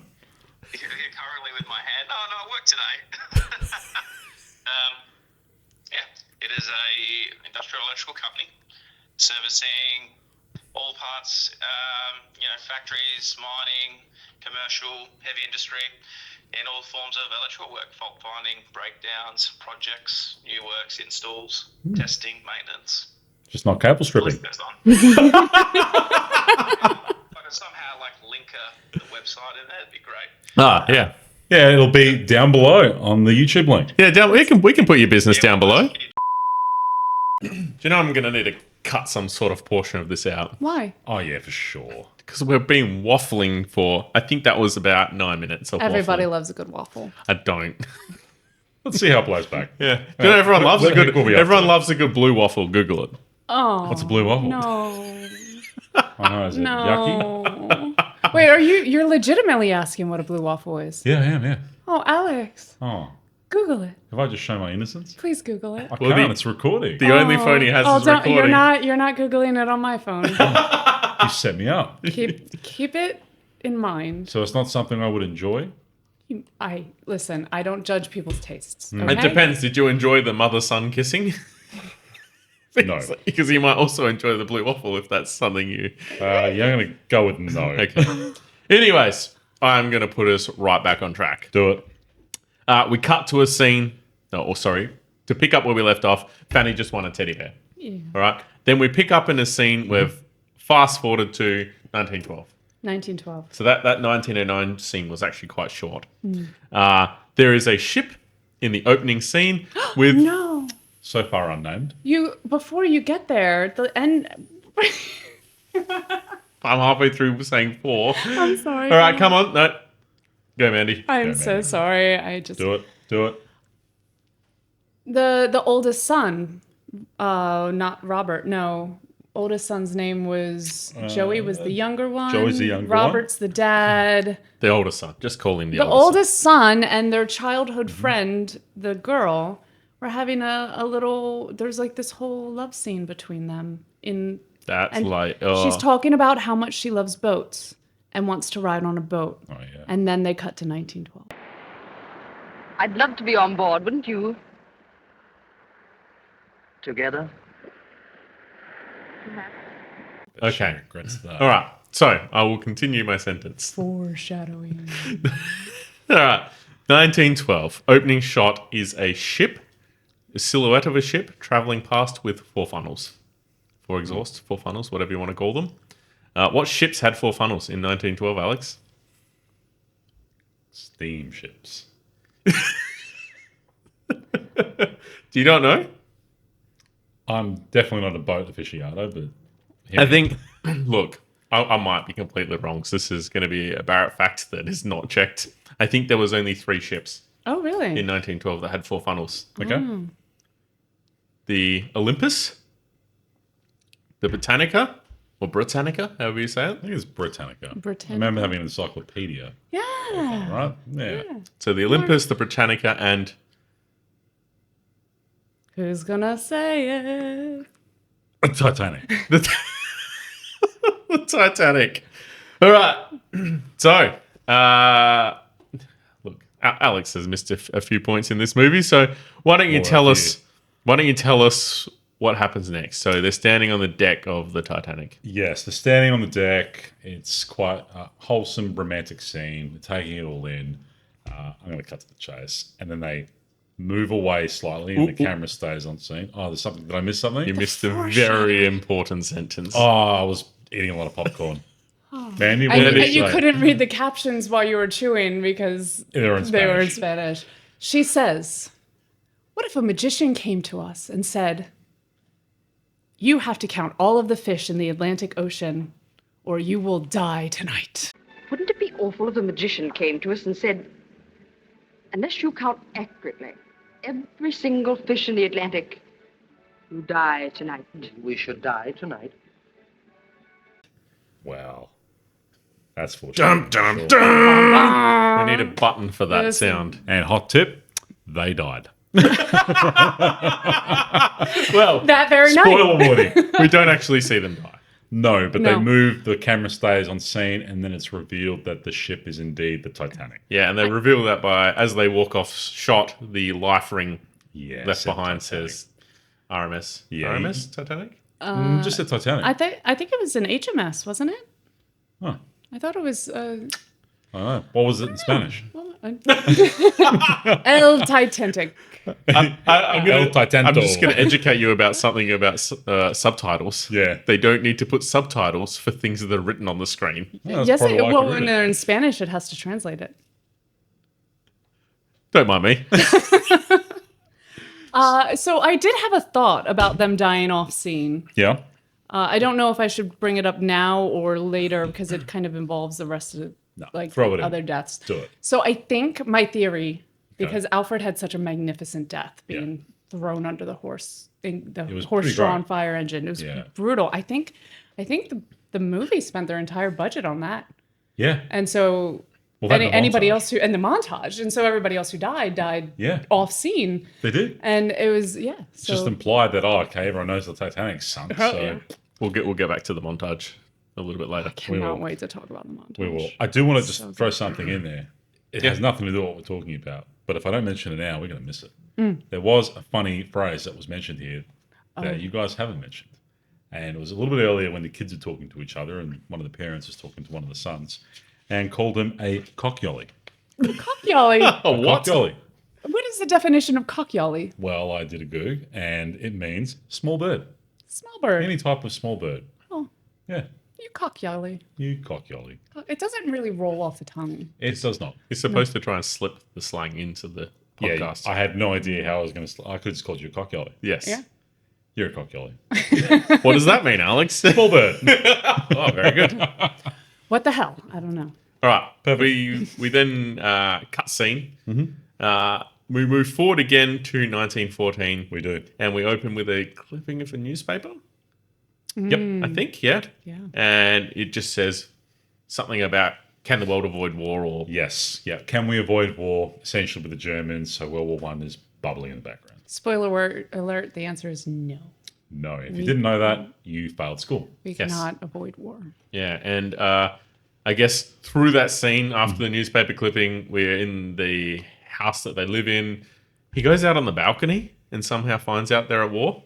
Currently with my hand. No, I work today. Yeah, it is a industrial electrical company servicing all parts, factories, mining, commercial, heavy industry, and all forms of electrical work, fault finding, breakdowns, projects, new works, installs, testing, maintenance. Just not cable The stripping. list goes on. If I could somehow link the website in there, it'd be great. Yeah. Yeah, it'll be down below on the YouTube link. Yeah, we can put your business down below. Do you know I'm going to need to cut some sort of portion of this out? Why? Oh, yeah, for sure. Because we've been waffling for, I think that was about 9 minutes of Everybody waffling. loves a good waffle. I don't. Let's see how it blows back. Yeah. You know, everyone loves a What the heck good will we up everyone to? loves a good blue waffle. Google it. Oh. What's a blue waffle? No. Oh, no, is it yucky? No. Wait, you're legitimately asking what a blue waffle is? Yeah, I am, yeah. Oh, Alex. Oh, Google it. have I just shown my innocence? Please Google it. I Well, can't, the- it's recording. The only phone he has is don't, recording. you're not Googling it on my phone. You set me up. keep it in mind. So it's not something I would enjoy? I don't judge people's tastes. It Okay? depends. Did you enjoy the mother-son kissing? No. Because you might also enjoy the blue waffle if that's something you... Yeah, I'm going to go with no. Okay. Anyways, I'm going to put us right back on track. Do it. We cut to a scene... to pick up where we left off, Fanny just won a teddy bear. Yeah. All right? Then we pick up in a scene we've fast-forwarded to 1912. 1912. So that 1909 scene was actually quite short. There is a ship in the opening scene with... No. So far unnamed. Before you get there, the end. I'm halfway through saying 4. I'm sorry. All right, come on. No. Go, Mandy. I'm Yeah, so man. sorry. I just Do it. Do it. the oldest son, not Robert. No, oldest son's name was Joey. Was the younger one. Joey's the younger one. Robert's the dad. The oldest son. Just call him the The oldest oldest son and their childhood friend, the girl, were having a little. There's like this whole love scene between them. That's And like... she's talking about how much she loves boats and wants to ride on a boat. Oh, yeah. And then they cut to 1912. I'd love to be on board, wouldn't you? Together? Okay. Regrets that. All right. So I will continue my sentence. Foreshadowing. All right. 1912. Opening shot is a ship, a silhouette of a ship traveling past with 4 funnels. 4 exhausts, 4 funnels, whatever you want to call them. What ships had 4 funnels in 1912, Alex? Steamships. Do you not know? I'm definitely not a boat aficionado, but I think, look, I might be completely wrong because this is going to be a Barrett fact that is not checked. I think there was only 3 ships Oh, really? in 1912 that had 4 funnels. okay. The Olympus, the Britannica, or Britannica, however you say it. I think it's Britannica. Britannica. I remember having an encyclopedia, Yeah. right? Yeah. So the Olympus, the Britannica, and Who's gonna say it? Titanic. the Titanic. All right. So, look, Alex has missed a few points in this movie. So why don't you Or tell a us? Why don't you tell us what happens next? So they're standing on the deck of the Titanic. Yes, they're standing on the deck. It's quite a wholesome, romantic scene. They're taking it all in. I'm going to cut to the chase. And then they move away slightly and the camera stays on scene. Oh, there's something. Did I miss something? You missed a very important sentence. Oh, I was eating a lot of popcorn. Mandy, what And did you, it you say? couldn't read the captions while you were chewing because They were in they were in Spanish. Spanish. She says, "What if a magician came to us and said, You have to count all of the fish in the Atlantic Ocean, or you will die tonight. Wouldn't it be awful if the magician came to us and said, unless you count accurately every single fish in the Atlantic, you die tonight? We should die tonight. Wow. That's for Dum, sure. dum, dum. We need a button for that Yes. sound. And hot tip, they died. Well, That very night. Spoiler warning. we don't actually see them die. No, but No. they move, the camera stays on scene, and then it's revealed that the ship is indeed the Titanic. Yeah, and they reveal that by, as they walk off shot, the life ring Yeah. left said behind Titanic. says RMS. Yeah. RMS Titanic? Just the Titanic. I think it was an HMS, wasn't it? Huh. I thought it was I don't know. What was it in Spanish? El Titanic. I'm El Titanic. just going to educate you about something about subtitles. Yeah. They don't need to put subtitles for things that are written on the screen. Yeah, that's Yes, probably why I well, could read when it. they're in Spanish, it has to translate it. Don't mind me. So I did have a thought about them dying off scene. Yeah. I don't know if I should bring it up now or later because it kind of involves the rest of the throw it in. other deaths. Do it. So I think my theory, because Alfred had such a magnificent death, being thrown under the horse, the was horse-drawn pretty great. fire engine. It was Yeah. brutal. I think the movie spent their entire budget on that, Yeah. and so Well, that and the anybody montage. else who and the montage, and so everybody else who died Yeah. off scene, They did. and it was It's So just implied that, okay, everyone knows the Titanic sunk, so yeah. We'll get back to the montage a little bit later. cannot will. wait to talk about the montage. we will. I do want to just So throw good. something in there. It Yeah. has nothing to do with what we're talking about, but if I don't mention it now, we're going to miss it. Mm. There was a funny phrase that was mentioned here Oh. that you guys haven't mentioned. And it was a little bit earlier when the kids were talking to each other and one of the parents was talking to one of the sons and called him a cockyolly. Cockyolly. Oh, what? Cockyolly. What is the definition of cockyolly? Well, I did a Goog and it means small bird. Small bird. Any type of small bird. Oh, Yeah, you cockyolly. you cockyolly. It doesn't really roll off the tongue. It does not. He's supposed to try and slip the slang into the Yeah, podcast. I had no idea how I was going to. I could just call you a cockyolly. yes. Yeah. You're a cockyolly. What does that mean, Alex? Small bird. Oh, very good. All What the hell? I don't know. right. We then cut scene. We move forward again to 1914. We do. And we open with a clipping of a newspaper. Yep. I think, yeah. Yeah. And it just says something about can the world avoid war or Yes. Yeah. Can we avoid war? Essentially with the Germans. So World War One is bubbling in the background. Spoiler alert, the answer is no. No. If you didn't know that, you failed school. We Yes. cannot avoid war. yeah. And I guess through that scene after the newspaper clipping, we're in the house that they live in. He goes out on the balcony and somehow finds out they're at war.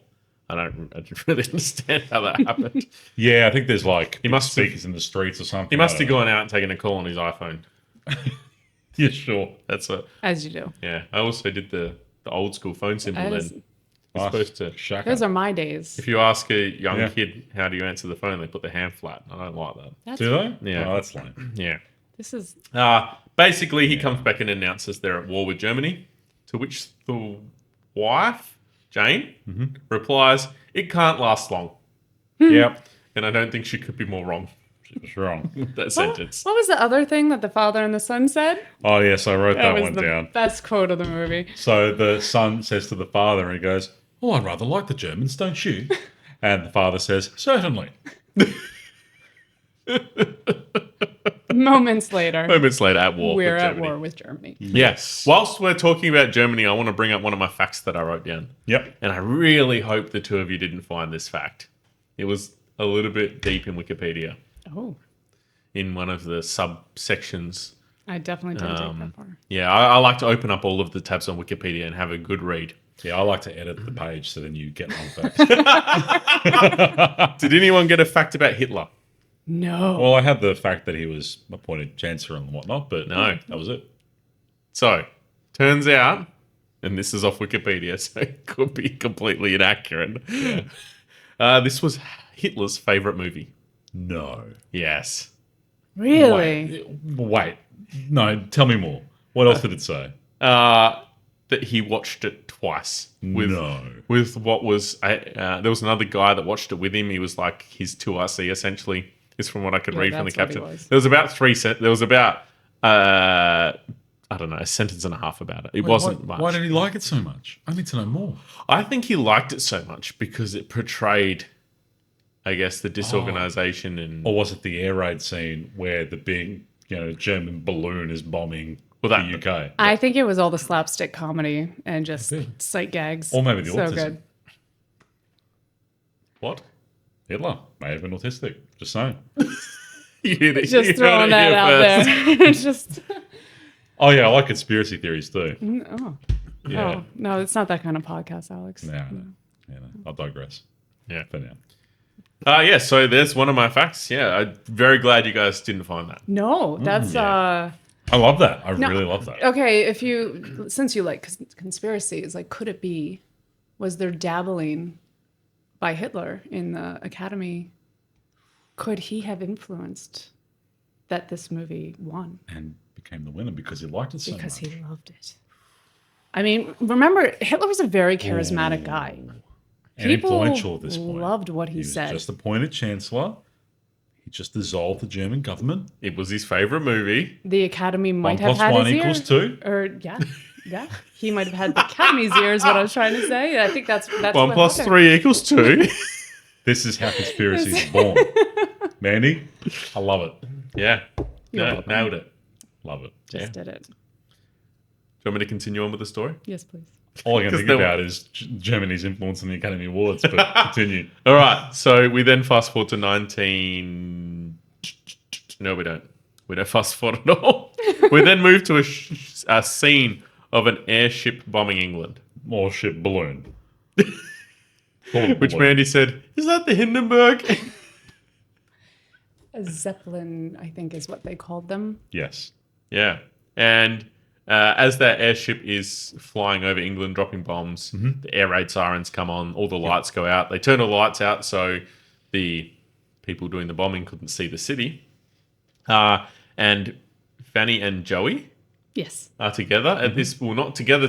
I don't really understand how that happened. Yeah, I think there's like He must have- speakers in the streets or something. He must I have don't know. gone out and taken a call on his iPhone. Yeah, sure. That's it. As you do. Yeah. I also did the old school phone symbol That is- then. You're supposed to. Shaka. Those are my days. If you ask a young Yeah. kid how do you answer the phone, they put their hand flat. I don't like that. That's, Do they? Yeah. Oh, that's lame. Yeah. This is Basically, he comes back and announces they're at war with Germany, to which the wife, Jane, replies, "It can't last long." Yep. And I don't think she could be more wrong She was wrong. with that sentence. what was the other thing that the father and the son said? Oh, yes, I wrote that was one the down. best quote of the movie. So the son says to the father, and he goes, "Oh, I rather like the Germans, don't you?" And the father says, "Certainly." Moments later, Moments later, at war. we're with at Germany. war with Germany. Yes. Whilst we're talking about Germany, I want to bring up one of my facts that I wrote down. Yep. And I really hope the two of you didn't find this fact. It was a little bit deep in Wikipedia, Oh, in one of the subsections. I definitely didn't take that far. Yeah, I like to open up all of the tabs on Wikipedia and have a good read. Yeah, I like to edit the page so then you get one fact. Did anyone get a fact about Hitler? No. Well, I had the fact that he was appointed chancellor and whatnot, but No. that was it. So, turns out, and this is off Wikipedia, so it could be completely inaccurate. This was Hitler's favorite movie. No. Yes. Really? Wait. No, tell me more. What else did it say? that he watched it twice. No. With what was there was another guy that watched it with him. He was like his 2RC essentially. Is from what I could read from the that's what he caption. was. There was about there was about I don't know, a sentence and a half about it. It wasn't much. Why did he like it so much? I need to know more. I think he liked it so much because it portrayed, I guess, the disorganization and Or was it the air raid scene where the big, German balloon is bombing the UK? I think it was all the slapstick comedy and just sight gags. Or maybe the so autism. good. What? Hitler may have been autistic. Just saying. Just throwing that out there. Just Oh yeah, I like conspiracy theories too. Yeah. Oh, no, it's not that kind of podcast, Alex. No. I'll digress. Yeah. For now. Yeah, so there's one of my facts. Yeah, I'm very glad you guys didn't find that. No, that's I love that. I No. really love that. Okay, since you like conspiracies, like could it be was there dabbling by Hitler in the academy? Could he have influenced that this movie won? And became the winner because he liked it so Because much. he loved it. I mean, remember, Hitler was a very charismatic guy. And People influential at this point. loved what he was said. just appointed chancellor. He just dissolved the German government. It was his favorite movie. The Academy might 1 have plus had 1 his equals ear. 2. Or yeah. He might have had the Academy's ear is what I was trying to say. I think that's 1 what plus happened. 3 equals 2. This is how conspiracies are born. Mandy, I love it. Yeah. You're No, welcome. nailed it. Love it. Just did it. Do you want me to continue on with the story? Yes, please. All I can 'Cause think there- about is Germany's influence in the Academy Awards, but continue. All right. So we then fast forward to 19. No, we don't. We don't fast forward at all. We then move to a scene of an airship bombing England, More ship balloon. which Mandy said, "Is that the Hindenburg?" A Zeppelin, I think, is what they called them. Yes. Yeah. And as that airship is flying over England, dropping bombs, the air raid sirens come on, all the lights go out. They turn all the lights out so the people doing the bombing couldn't see the city. And Fanny and Joey Yes. are together. And this, well, not together,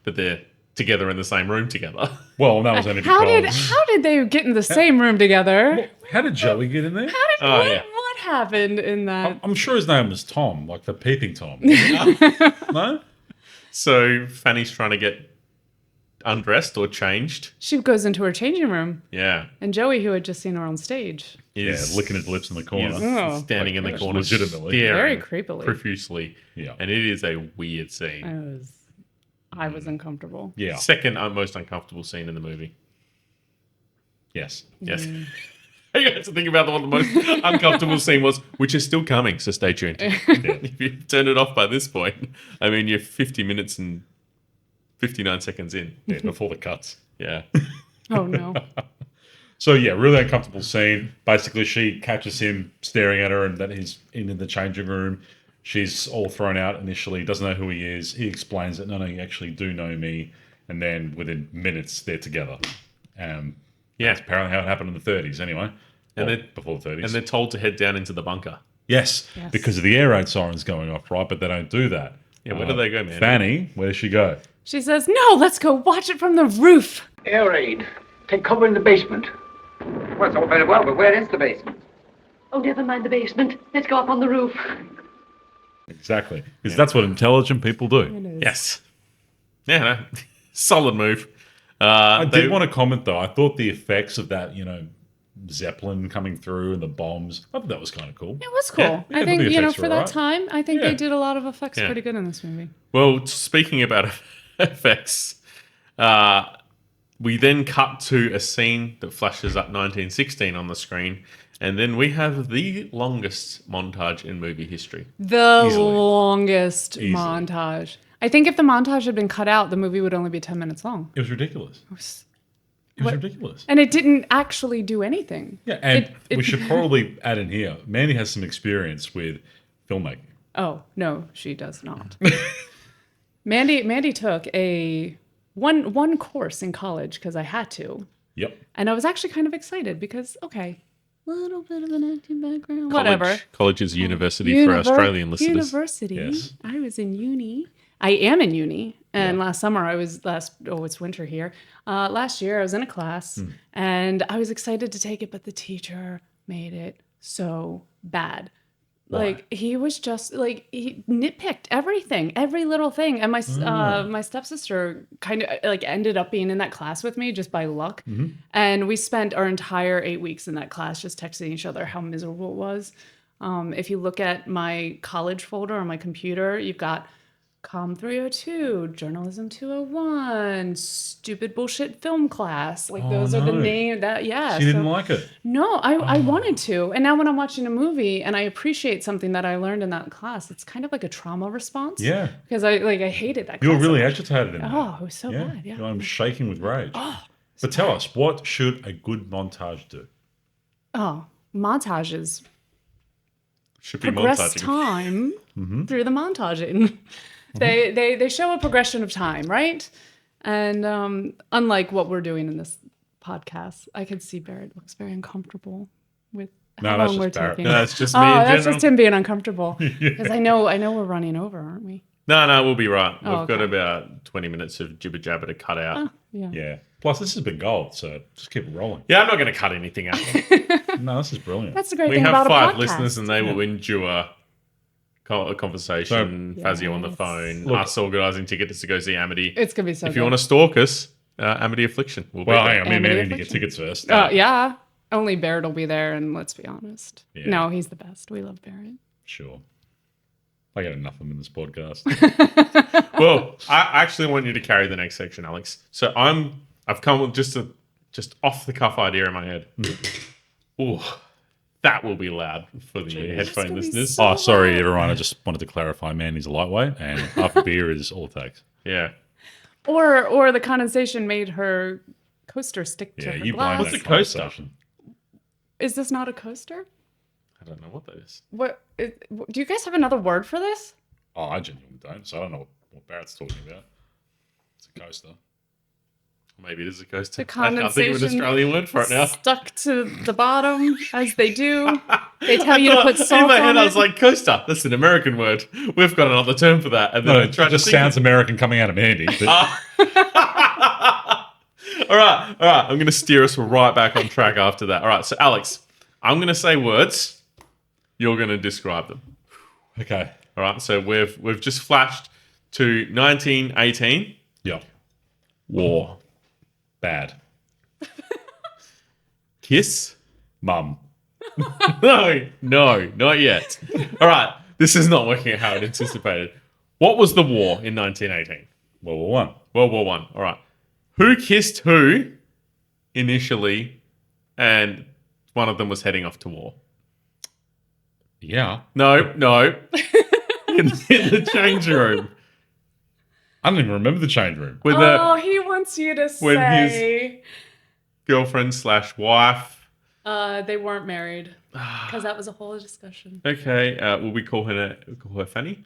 but they're together in the same room together. Well, that was only because... How did they get in the same room together? How did Joey get in there? What happened in that? I'm sure his name was Tom, like the peeping Tom. No? So Fanny's trying to get undressed or changed. She goes into her changing room, Yeah. and Joey, who had just seen her on stage, Yeah, licking his lips in the corner. Is Oh. standing in the Like, corner, legitimately. very staring creepily. profusely. Yeah. And it is a weird scene. I was uncomfortable. Yeah. Second most uncomfortable scene in the movie. Yes. Yes. You have to think about what the most uncomfortable scene was, which is still coming, so stay tuned. If you turn it off by this point, I mean, you're 50 minutes and 59 seconds in. Yeah, before the cuts. Yeah. Oh no. So yeah, really uncomfortable scene. Basically, she catches him staring at her, and that he's in the changing room. She's all thrown out initially, doesn't know who he is. He explains that, no, you actually do know me. And then within minutes, they're together. Yeah. That's apparently how it happened in the 30s anyway. And Or then- before the 30s. And they're told to head down into the bunker. Yes, Yes. because of the air raid sirens going off, right? But they don't do that. Yeah, where do they go, man? Fanny, where does she go? She says, "No, let's go watch it from the roof." Air raid. Take cover in the basement. Well, it's all very well, but where is the basement? Oh, never mind the basement. Let's go up on the roof. Exactly. Because that's what intelligent people do. Yes. Yeah, no. Solid move. I did want to comment, though. I thought the effects of that, Zeppelin coming through and the bombs, I thought that was kind of cool. It was cool. Yeah, I think the effects for were that alright. time, I think Yeah. they did a lot of effects Yeah. pretty good in this movie. Well, speaking about effects, we then cut to a scene that flashes up 1916 on the screen, and then we have the longest montage in movie history. The Easily. longest Easily. montage. I think if the montage had been cut out, the movie would only be 10 minutes long. It was ridiculous. It was ridiculous. And it didn't actually do anything. Yeah, and It- we should probably add in here, Mandy has some experience with filmmaking. Oh, no, she does not. Mandy took a one course in college because I had to. Yep. And I was actually kind of excited because, okay, little bit of an acting background, whatever. College is a university for Australian listeners. University. Yes. I was in uni. I am in uni. And last summer it's winter here. Last year I was in a class and I was excited to take it, but the teacher made it so bad. Like he was just like he nitpicked everything, every little thing. And my stepsister kind of like ended up being in that class with me just by luck. And we spent our entire 8 weeks in that class just texting each other how miserable it was. If you look at my college folder on my computer, you've got Com 302, Journalism 201, Stupid Bullshit Film Class. Like those are the name that, So you didn't like it? No, I wanted to. And now when I'm watching a movie and I appreciate something that I learned in that class, it's kind of like a trauma response. Yeah. Because I hated that class. You were so really much. agitated in that. Oh, it was so bad. Yeah. I'm shaking with rage. But tell us, what should a good montage do? Oh, montages Should be progress montaging. time through the montaging. They show a progression of time, right? And unlike what we're doing in this podcast, I can see Barrett looks very uncomfortable with how that's long we're just Barrett. taking. No, that's just me in that's general. just him being uncomfortable. Because I know we're running over, aren't we? No, we'll be right. Oh, We've got okay. about 20 minutes of jibber jabber to cut out. Yeah. Yeah. Plus, this has been gold, so just keep it rolling. Yeah, I'm not going to cut anything out. No, this is brilliant. That's the great We thing have about a 5 podcast. listeners and they will endure a conversation, Fazio on the Yes. phone, Look- us organising tickets to go see Amity. It's gonna be so. If you want to stalk us, Amity Affliction. We'll be Well, there. hang on, me and Amity Mandy need to get Affliction. tickets first. Yeah. Only Barrett will be there, and let's be honest. Yeah. No, he's the best. We love Barrett. Sure. I get enough of them in this podcast. Well, I actually want you to carry the next section, Alex. So I've come with just off the cuff idea in my head. Ooh, that will be loud for the headphone gonna be listeners. so- Oh, sorry, everyone. I just wanted to clarify. Mandy's a lightweight, and half a beer is all it takes. Yeah. Or the condensation made her coaster stick to Yeah, her you blame glass. What's that a coaster? conversation. Is this not a coaster? I don't know what that is. Do you guys have another word for this? Oh, I genuinely don't. So I don't know what Barrett's talking about. It's a coaster. Maybe it is a coaster. The I can't think of an condensation Australian word for it now. Stuck to the bottom as they do. They tell you to put in salt my head, on I it. was like, coaster. That's an American word. We've got another term for that. And then No, I it tried just to think sounds American coming out of Mandy. But All right. I'm going to steer us right back on track after that. All right. So, Alex, I'm going to say words. You're going to describe them. okay. All right. So we've just flashed to 1918. Yeah. War. Bad. Kiss. Mum. No, not yet. All right. This is not working out how it anticipated. What was the war in 1918? World War One. World War One. All right. Who kissed who initially, and one of them was heading off to war? Yeah. No. in the change room. I don't even remember the change room. With He wants you to When say girlfriend / wife. they weren't married because that was a whole discussion. Okay. Will we call her Fanny?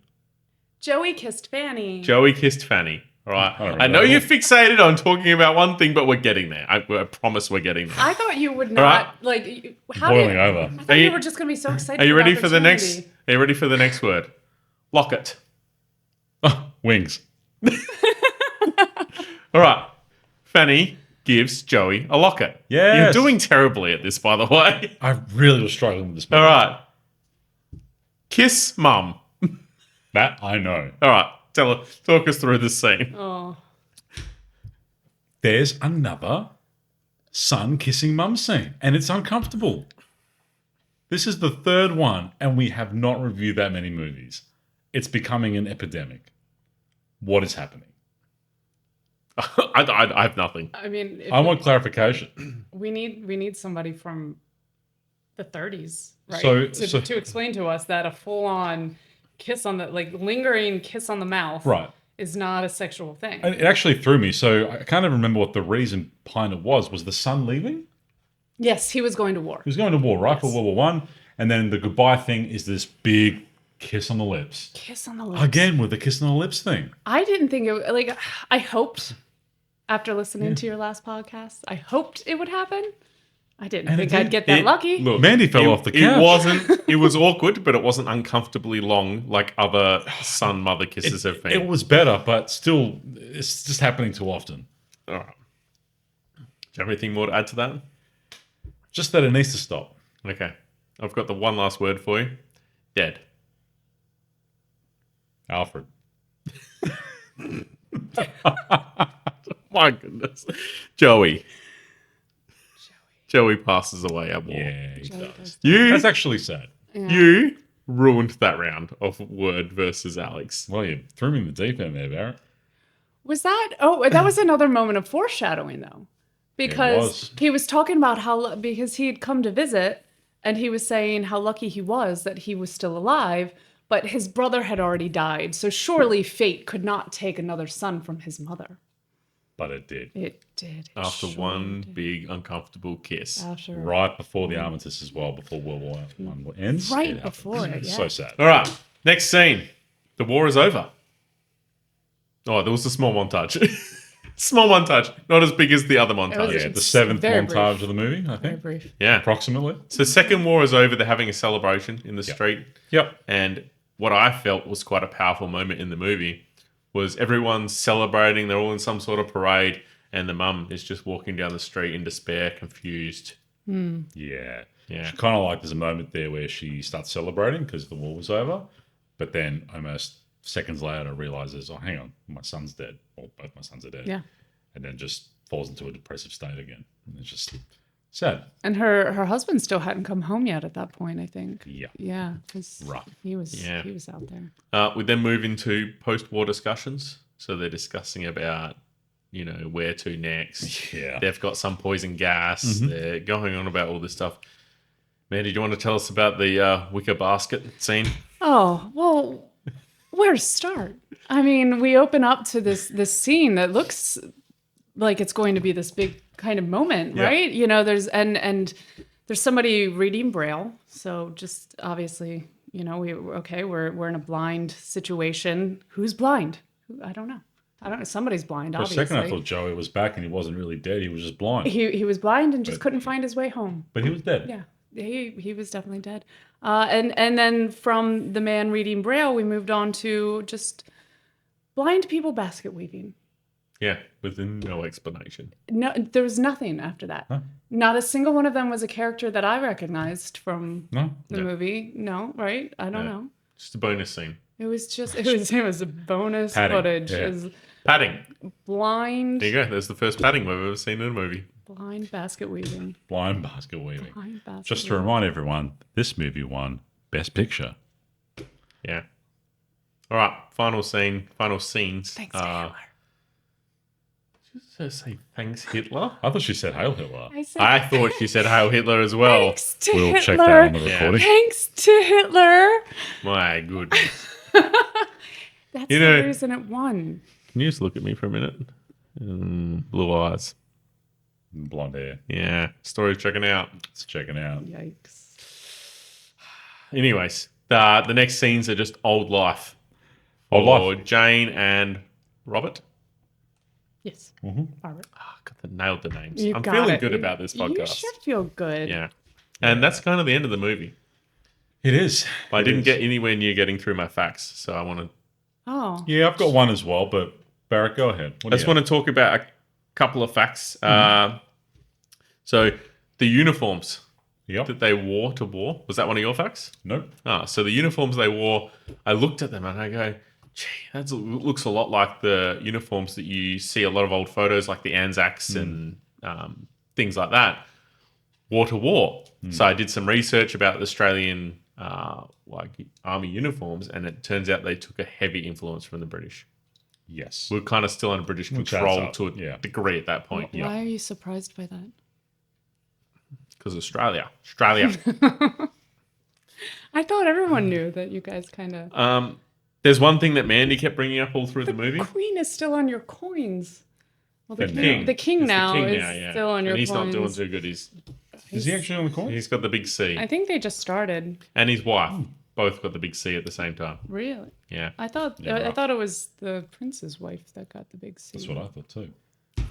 Joey kissed Fanny. Joey kissed Fanny. All right. I don't I know remember. you're fixated on talking about one thing, but we're getting there. I promise we're getting there. I thought you would All right. not like. How Boiling did, over. I thought Are you you- were just gonna be so excited. Are you ready for the next? opportunity. Are you ready for the next word? Locket. Oh, wings. All right. Fanny gives Joey a locket. Yes. You're doing terribly at this, by the way. I really was struggling with this. All movie. right. Kiss mum. That I know. All right. Talk us through this scene. Oh, There's another son kissing mum scene, and it's uncomfortable. This is the third one, and we have not reviewed that many movies. It's becoming an epidemic. What is happening? I have nothing. I mean, if I want clarification. we need somebody from the 30s, right? So- to explain to us that a full-on kiss on the lingering kiss on the mouth, Right. is not a sexual thing. It actually threw me. So I can't even remember what the reason behind it was. Was the son leaving? Yes, he was going to war. He was going to war, right? For World War One. And then the goodbye thing is this big kiss on the lips. Kiss on the lips. Again with the kiss on the lips thing. I didn't think it like. I hoped after listening to your last podcast, I hoped it would happen. I didn't And think it I'd did- get that lucky. Look, Mandy fell off the couch. It was awkward, but it wasn't uncomfortably long like other son-mother kisses have been. It was better, but still, it's just happening too often. All right. Do you have anything more to add to that? Just that it needs to stop. Okay. I've got the one last word for you. Dead. Alfred. My goodness. Joey. Joey passes away at war. Yeah, he does. You, That's actually sad. you ruined that round of Word versus Alex. Well, you threw me in the deep end there, Barrett. Was that? Oh, that was another moment of foreshadowing, though, because was. he was talking about because he had come to visit, and he was saying how lucky he was that he was still alive, but his brother had already died. So surely fate could not take another son from his mother. But it did. It did. It After sure one did. big uncomfortable kiss. After Right before the armistice as well, before World War I ends. Right it happened. before it, It's yeah. so sad. All right. Next scene. The war is over. Oh, there was a small montage. Small montage. Not as big as the other montage. Yeah, the It's seventh very montage brief. of the movie, I Very think. brief. Yeah. Approximately. So second war is over. They're having a celebration in the street. Yep. And what I felt was quite a powerful moment in the movie was everyone's celebrating. They're all in some sort of parade. And the mum is just walking down the street in despair, confused. Yeah. Yeah. She kind of like there's a moment there where she starts celebrating because the war was over, but then almost seconds later realizes, oh, hang on, my son's dead. Or both my sons are dead. Yeah. And then just falls into a depressive state again. And it's just sad. And her husband still hadn't come home yet at that point, I think. Yeah. Yeah, because Rough. he was Yeah. he was out there. We then move into post-war discussions. So they're discussing about, where to next. Yeah. They've got some poison gas. They're going on about all this stuff. Mandy, do you want to tell us about the wicker basket scene? Oh, well, where to start? I mean, we open up to this scene that looks like it's going to be this big kind of moment, Yeah. right? There's and there's somebody reading Braille. So just obviously, we're in a blind situation. Who's blind? I don't know. Somebody's blind, For a obviously. second, I thought Joey was back and he wasn't really dead. He was just blind. He was blind and just couldn't find his way home. But he was dead. Yeah, he was definitely dead. And then from the man reading Braille, we moved on to just blind people basket weaving. Yeah, with no explanation. No, there was nothing after that. Huh? Not a single one of them was a character that I recognized from No? the movie. No, right? I don't know. Just a bonus scene. It was a bonus Padding, footage. yeah. It was Padding. blind There you go. There's the first padding we've ever seen in a movie. basket weaving. Blind basket weaving. Blind basket Just to weaving. remind everyone, this movie won Best Picture. Yeah. All right. Final scenes. Thanks, Hitler. Did you say thanks, Hitler? I thought she said Hail Hitler. I said I thought she said Hail Hitler as well. thanks to We'll Hitler. check that on the Yeah. recording. Thanks to Hitler. My goodness. That's You know- the reason it won. Can you just look at me for a minute? Blue eyes. Blonde hair. Yeah. Story's checking out. Let's check it out. Yikes. Anyways, the next scenes are just old life. Old for life. Jane and Robert. Yes. Barbara. God, I nailed the names. You I'm got feeling it. good about this You podcast. should feel good. Yeah. And that's kind of the end of the movie. It is. But I It didn't is. get anywhere near getting through my facts, so I want to. Oh. Yeah, I've got one as well, but Barrett, go ahead. I just want to talk about a couple of facts. So the uniforms Yep. that they wore to war, was that one of your facts? Nope. So the uniforms they wore, I looked at them and I go, gee, that looks a lot like the uniforms that you see a lot of old photos, like the Anzacs and things like that, war to war. So I did some research about the Australian army uniforms, and it turns out they took a heavy influence from the British. Yes. We're kind of still under British Which control adds to up, a yeah. degree at that point. Why are you surprised by that? Because Australia. I thought everyone knew that you guys kind of. There's one thing that Mandy kept bringing up all through the movie. Queen is still on your coins. Well, the The king, the king He's now the king is now, yeah. still on your and he's coins. not doing too good. Is he actually on the coin? He's got the big C. I think they just started. And his wife both got the big C at the same time. Really? Yeah. I thought Yeah, I right. thought it was the prince's wife that got the big C. That's what I thought too.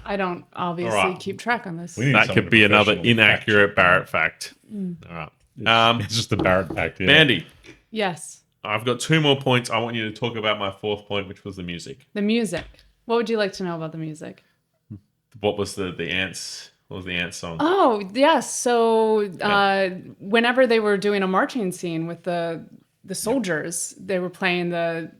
I don't obviously All right. keep track on this. We need That someone could to be another professionally inaccurate fact check. Barrett fact. All right. It's just the Barrett fact. Yeah. Mandy, Yes. I've got 2 more points. I want you to talk about my 4th point, which was the music. The music. What would you like to know about the music? What was the ants? What was the ant song? Oh, yes. So whenever they were doing a marching scene with the soldiers, they were playing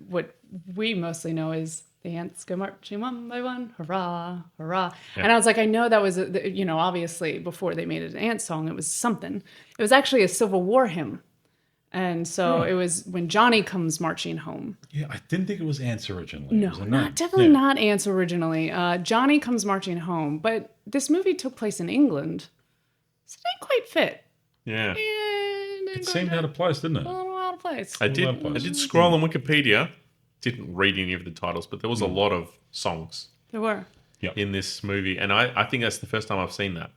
what we mostly know is the ants go marching one by one, hurrah, hurrah. Yeah. And I was like, I know that was, obviously before they made it an ant song, it was something. It was actually a Civil War hymn. And so it was when Johnny comes marching home. Yeah, I didn't think it was ants originally. No, It was a name. definitely not ants originally. Johnny comes marching home, but this movie took place in England, so it didn't quite fit. Yeah. It seemed out of place, didn't it? A little out of place. I did scroll on Wikipedia. Didn't read any of the titles, but there was a lot of songs There were. in this movie, and I think that's the first time I've seen that.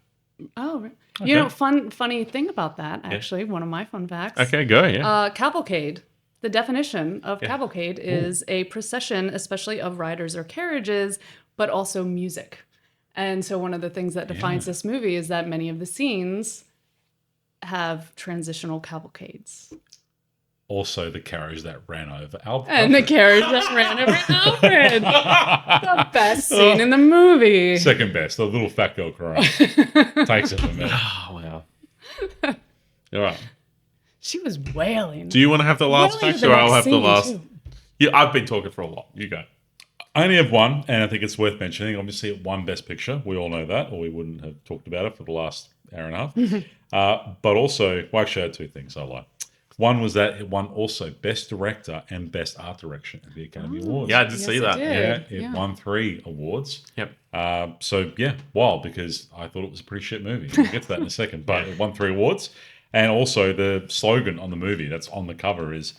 Oh, you know, funny thing about that, actually, one of my fun facts. Okay, go, yeah. Cavalcade. The definition of cavalcade is a procession, especially of riders or carriages, but also music. And so one of the things that defines this movie is that many of the scenes have transitional cavalcades. Also, the carriage that ran over Alfred. And the carriage that ran over Alfred. The best scene in the movie. Second best, the little fat girl crying. Takes it from me. Oh, wow. All right. She was wailing. Do you want to have the last Wailing fact, to the or I'll next have the scene, last? too. Yeah, I've been talking for a lot. You go. I only have one, and I think it's worth mentioning. Obviously, it won Best Picture. We all know that, or we wouldn't have talked about it for the last hour and a half. But also, well, actually, I had 2 things I like. One was that it won also Best Director and Best Art Direction at the Academy Awards. Yeah, I did see that. did. Yeah, it won 3 awards. Yep. So, yeah, wild, because I thought it was a pretty shit movie. We'll get to that in a second. But it won 3 awards. And also, the slogan on the movie that's on the cover is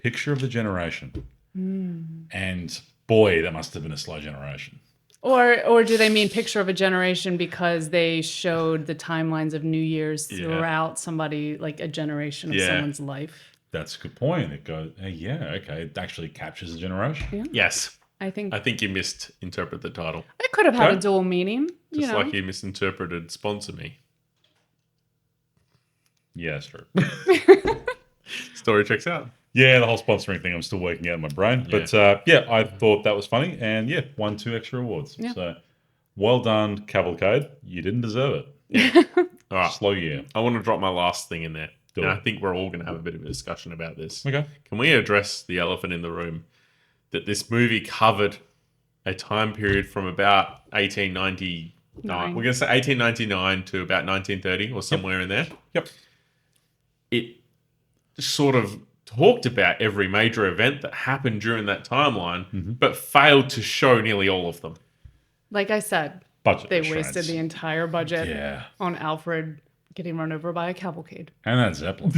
Picture of the Generation. And boy, that must have been a slow generation. Or do they mean picture of a generation because they showed the timelines of New Year's throughout somebody, like a generation of someone's life? That's a good point. It goes, okay, it actually captures a generation. Yes. I think you misinterpreted the title. it could have had Okay. a dual meaning. Just like you misinterpreted Sponsor Me. Yeah, that's true. Story checks out. Yeah, the whole sponsoring thing I'm still working out in my brain. But I thought that was funny. And won 2 extra awards. Yeah. So well done, Cavalcade. You didn't deserve it. All right. Slow year. I want to drop my last thing in there. Do And it. I think we're all going to have a bit of a discussion about this. Okay. Can we address the elephant in the room? That this movie covered a time period from about 1899. We're going to say 1899 to about 1930 or somewhere in there. Yep. It sort of talked about every major event that happened during that timeline, but failed to show nearly all of them. Like I said, Budget they restraints. wasted the entire budget Yeah. on Alfred getting run over by a cavalcade. And that Zeppelin.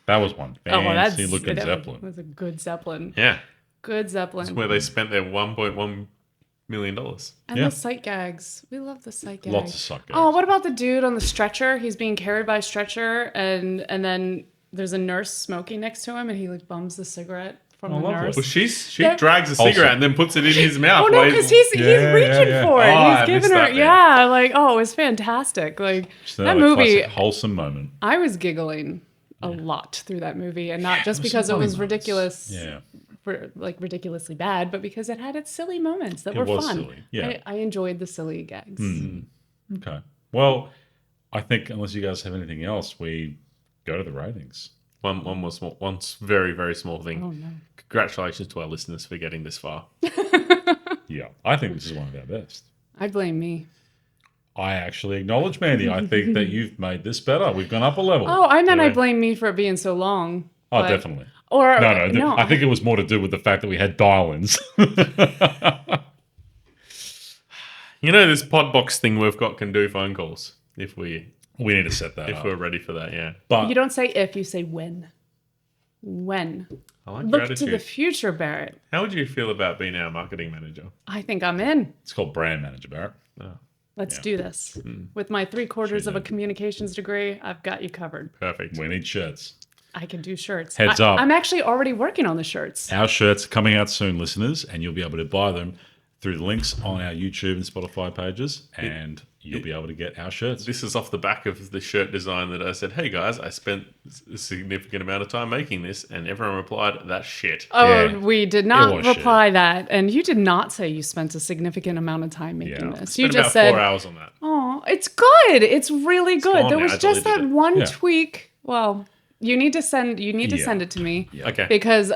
That was one fancy looking Zeppelin. was a good Zeppelin. Yeah. Good Zeppelin. Where they spent their $1.1 million. And Yeah. the sight gags. We love the sight gags. Lots of suck gags. Oh, what about the dude on the stretcher? He's being carried by a stretcher, and then there's a nurse smoking next to him, and he like bums the cigarette from the lovely. nurse. Well, she Yeah. drags a Wholesome. cigarette and then puts it in his mouth. Oh no, while because he's Yeah, reaching yeah. for it. Oh, I He's giving missed her, that bit. yeah, like it was fantastic. Like Just that another movie, classic wholesome moment. I was giggling a lot through that movie, and not just There was because some it was funny moments. ridiculous, Yeah. ridiculously bad, but because it had its silly moments that It were was fun. silly, yeah. I enjoyed the silly gags. Okay. Well, I think unless you guys have anything else, we go to the ratings. One very, very small thing. Oh no. Congratulations to our listeners for getting this far. Yeah. I think this is one of our best. I blame me. I actually acknowledge, Mandy. I think that you've made this better. We've gone up a level. Oh, I meant I Yeah. blame me for it being so long. Oh, but- definitely. Or No. I think it was more to do with the fact that we had dial-ins. You know, this Podbox thing we've got can do phone calls if we We need to set that if up. we're ready for that. Yeah, But you don't say if, you say when. When. I like your Look to attitude. the future, Barrett. How would you feel about being our marketing manager? I think I'm in. it's called brand manager, Barrett. Let's Yeah. do this. With my 3/4 of a communications degree, I've got you covered. Perfect. We need shirts. I can do shirts. Heads up. I'm actually already working on the shirts. Our shirts are coming out soon, listeners, and you'll be able to buy them through the links on our YouTube and Spotify pages, and you'll be able to get our shirts. This is off the back of the shirt design that I said, hey guys, I spent a significant amount of time making this, and everyone replied, that's shit. Oh, Yeah. we did It not was reply that. And you did not say you spent a significant amount of time making Yeah. this. You Spent just about said, 4 hours on that. oh, it's good. It's really good. gone There now. was I just that deleted it. one Yeah. tweak. Well, you need to send it to me. Yeah. Okay. Because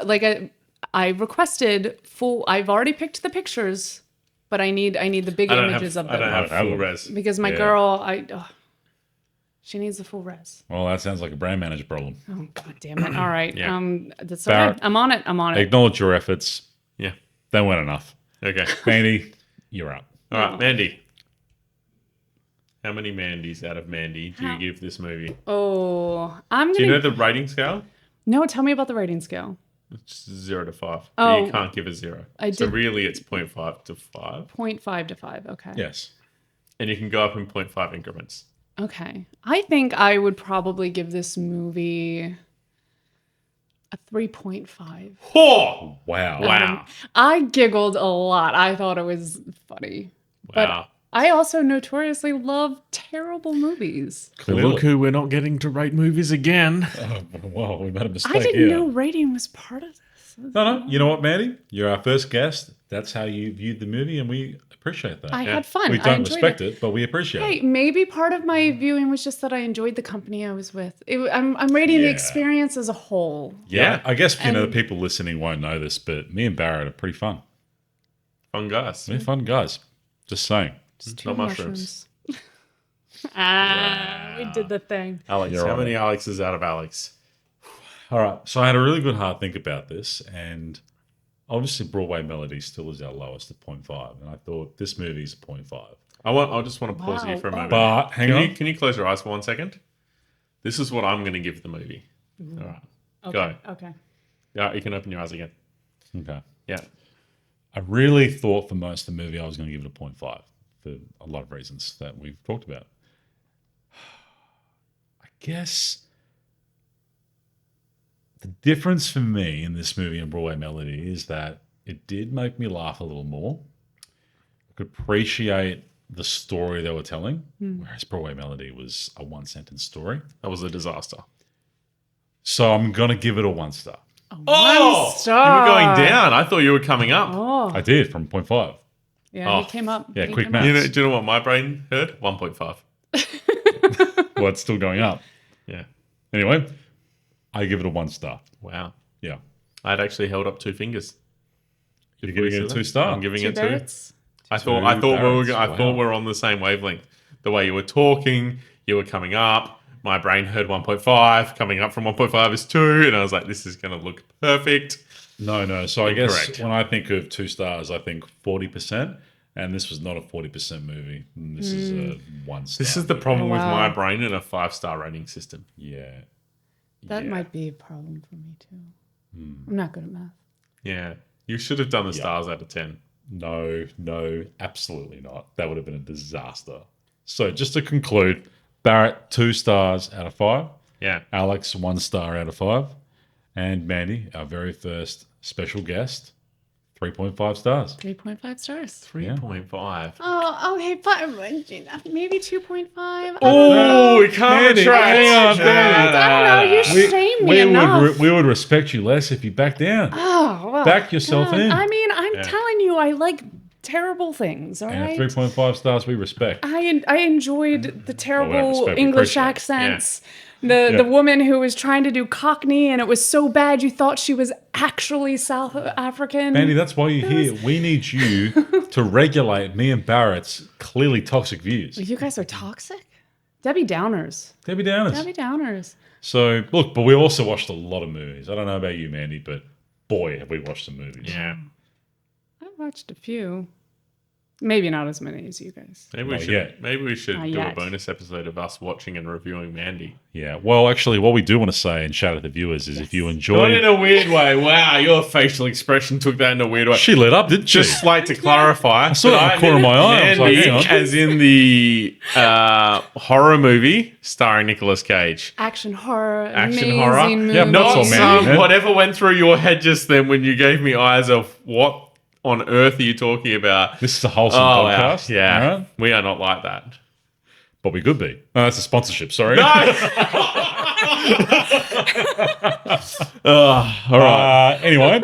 I requested full. I've already picked the pictures, but I need the big I don't images have, of I don't them have have full them. res. because my Yeah. girl, she needs the full res. Well, that sounds like a brand manager problem. Oh god damn it! All right, Yeah. that's okay. Barrett. I'm on it. Acknowledge your efforts. Yeah. They weren't enough. Okay. Mandy, you're up. All right, Mandy. How many Mandys out of Mandy do you How- give this movie? Oh, I'm Do you gonna. know the rating scale? No, tell me about the rating scale. It's 0 to 5. Oh. You can't give a 0. I So did- really it's 0.5 to 5. 0.5 to 5. Okay. Yes. And you can go up in 0.5 increments. Okay. I think I would probably give this movie a 3.5. Oh! Wow. Wow. I giggled a lot. I thought it was funny. But Wow. I also notoriously love terrible movies. Clearly. who we're not getting to rate movies again. Oh, whoa, we made a mistake I didn't here. know rating was part of this. No. You know what, Mandy? You're our first guest. That's how you viewed the movie, and we appreciate that. I had fun. we I don't enjoyed respect it, but we appreciate Hey, it. maybe part of my viewing was just that I enjoyed the company I was with. I'm rating the Yeah. experience as a whole. Yeah. I guess, the And- people listening won't know this, but me and Barrett are pretty fun. Fun guys. We're fun guys. Just saying. Just Not two mushrooms. We did the thing. Alex, You're how on many it. Alexes out of Alex? All right. So I had a really good hard think about this, and obviously Broadway Melody still is our lowest at 0.5, and I thought this movie is a 0.5. I just want to pause Wow. you for a moment. But hang on. Can you close your eyes for 1 second? This is what I'm going to give the movie. All right. Okay. Go. Okay. Yeah, you can open your eyes again. Okay. Yeah. I really thought for most of the movie I was going to give it a 0.5 for a lot of reasons that we've talked about. I guess the difference for me in this movie and Broadway Melody is that it did make me laugh a little more. I could appreciate the story they were telling, whereas Broadway Melody was a one-sentence story. That was a disaster. So I'm going to give it a 1 star. Oh! One star. You were going down. I thought you were coming up. Oh, I did from 0.5. yeah, Oh. he came up. Yeah, He quick came math. up. Do you know what my brain heard? 1.5. Well, it's still going up. Yeah. Anyway, I give it a 1 star. Wow. Yeah. I'd actually held up 2 fingers. You're Before you giving it a said 2 that. star. I'm giving Two it 2. Barretts. I thought we were Barretts, I wow. thought we were on the same wavelength. The way you were talking, you were coming up. My brain heard 1.5. Coming up from 1.5 is 2, and I was like, this is going to look perfect. No. So I guess Incorrect. when I think of 2 stars, I think 40%. And this was not a 40% movie. This is a 1 star. This is the movie. problem with Wow. my brain and a 5-star rating system. Yeah. That Yeah. might be a problem for me too. I'm not good at math. Yeah. You should have done the stars out of 10. No, absolutely not. That would have been a disaster. So just to conclude, Barrett, 2 stars out of 5. Yeah. Alex, 1 star out of 5. And Mandy, our very first special guest, 3.5 stars. 3.5 stars. 3.5. Oh, okay, but maybe 2.5. Oh, we can't Mandy, retract. hang on, I don't know. You shame me enough. we would respect you less if you back down. Oh, well, Back yourself in. I mean, I'm telling you, I like terrible things. All And right. 3.5 stars we respect. I enjoyed the terrible respect, we English appreciate it. accents. The woman who was trying to do Cockney and it was so bad you thought she was actually South African. Mandy, that's why you're here. We need you to regulate me and Barrett's clearly toxic views. You guys are toxic. Debbie Downers. Debbie Downers. Debbie Downers. So, look, but we also watched a lot of movies. I don't know about you, Mandy, but boy, have we watched some movies. Yeah. I've watched a few. Maybe not as many as you guys. Maybe Not we should. yet. Maybe we should Not do a yet. bonus episode of us watching and reviewing Mandy. Yeah. Well, actually, what we do want to say and shout at the viewers is if you Not enjoy in a weird way. Wow, your facial expression took that in a weird way. She lit up, didn't she? Just like to clarify, I saw it in the corner of my eye. I was like, hang on. as in the horror movie starring Nicolas Cage. Action horror. Action amazing horror. Movie. Yeah, not Not so many, some man. whatever went through your head just then when you gave me eyes of what on earth are you talking about? This is a wholesome Oh, podcast. yeah. all right? We are not like that. But we could be. No, that's a sponsorship. Sorry. All right. Anyway.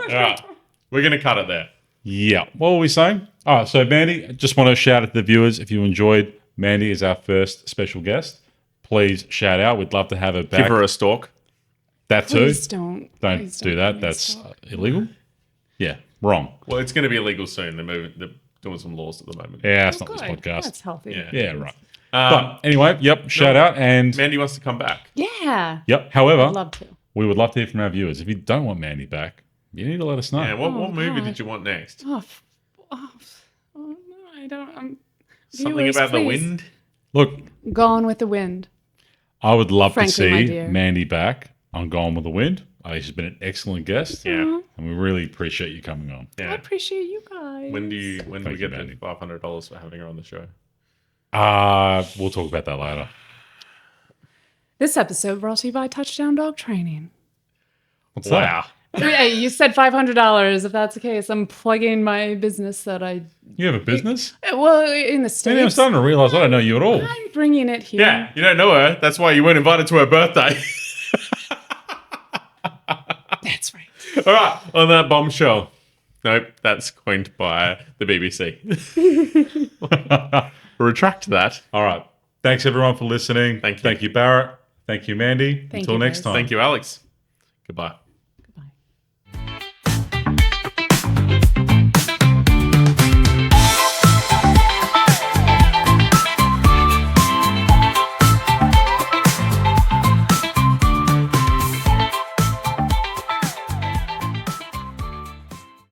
We're going to cut it there. Yeah. What were we saying? All right. So, Mandy, just want to shout out to the viewers. If you enjoyed Mandy as our first special guest, please shout out. We'd love to have her back. Give her a stalk. That too. Please don't. Don't Please do give that. me a That's stalk. illegal. Yeah. Wrong. Well, it's going to be illegal soon. They're doing some laws at the moment. Yeah, it's Oh, not this good. podcast. That's healthy. Yeah. Yeah, right. But anyway, yep, shout out. And Mandy wants to come back. Yeah. yep, however, I'd love to. we would love to hear from our viewers. If you don't want Mandy back, you need to let us know. Yeah, what Oh, movie God. did you want next? Oh, no, I don't. Something viewers, about the please. wind? Look, Gone with the Wind. I would love Frankly, my to see dear. Mandy back on Gone with the Wind. She's been an excellent guest. Yeah. And we really appreciate you coming on. I Yeah. appreciate you guys. When do we Thank you, get the Mandy. $500 for having her on the show? We'll talk about that later. This episode brought to you by Touchdown Dog Training. What's Wow. Hey, you said $500. If that's the case, I'm plugging my business that I. You have a business? Well, in the Mandy, I'm States. starting to realize I don't know you at all. I'm bringing it here. Yeah, you don't know her. That's why you weren't invited to her birthday. That's right. All right, on that bombshell. Nope, that's coined by the BBC. Retract that. All right. Thanks, everyone, for listening. Thank you. Thank you, Barrett. Thank you, Mandy. Thank Until you, next guys. time. Thank you, Alex. Goodbye.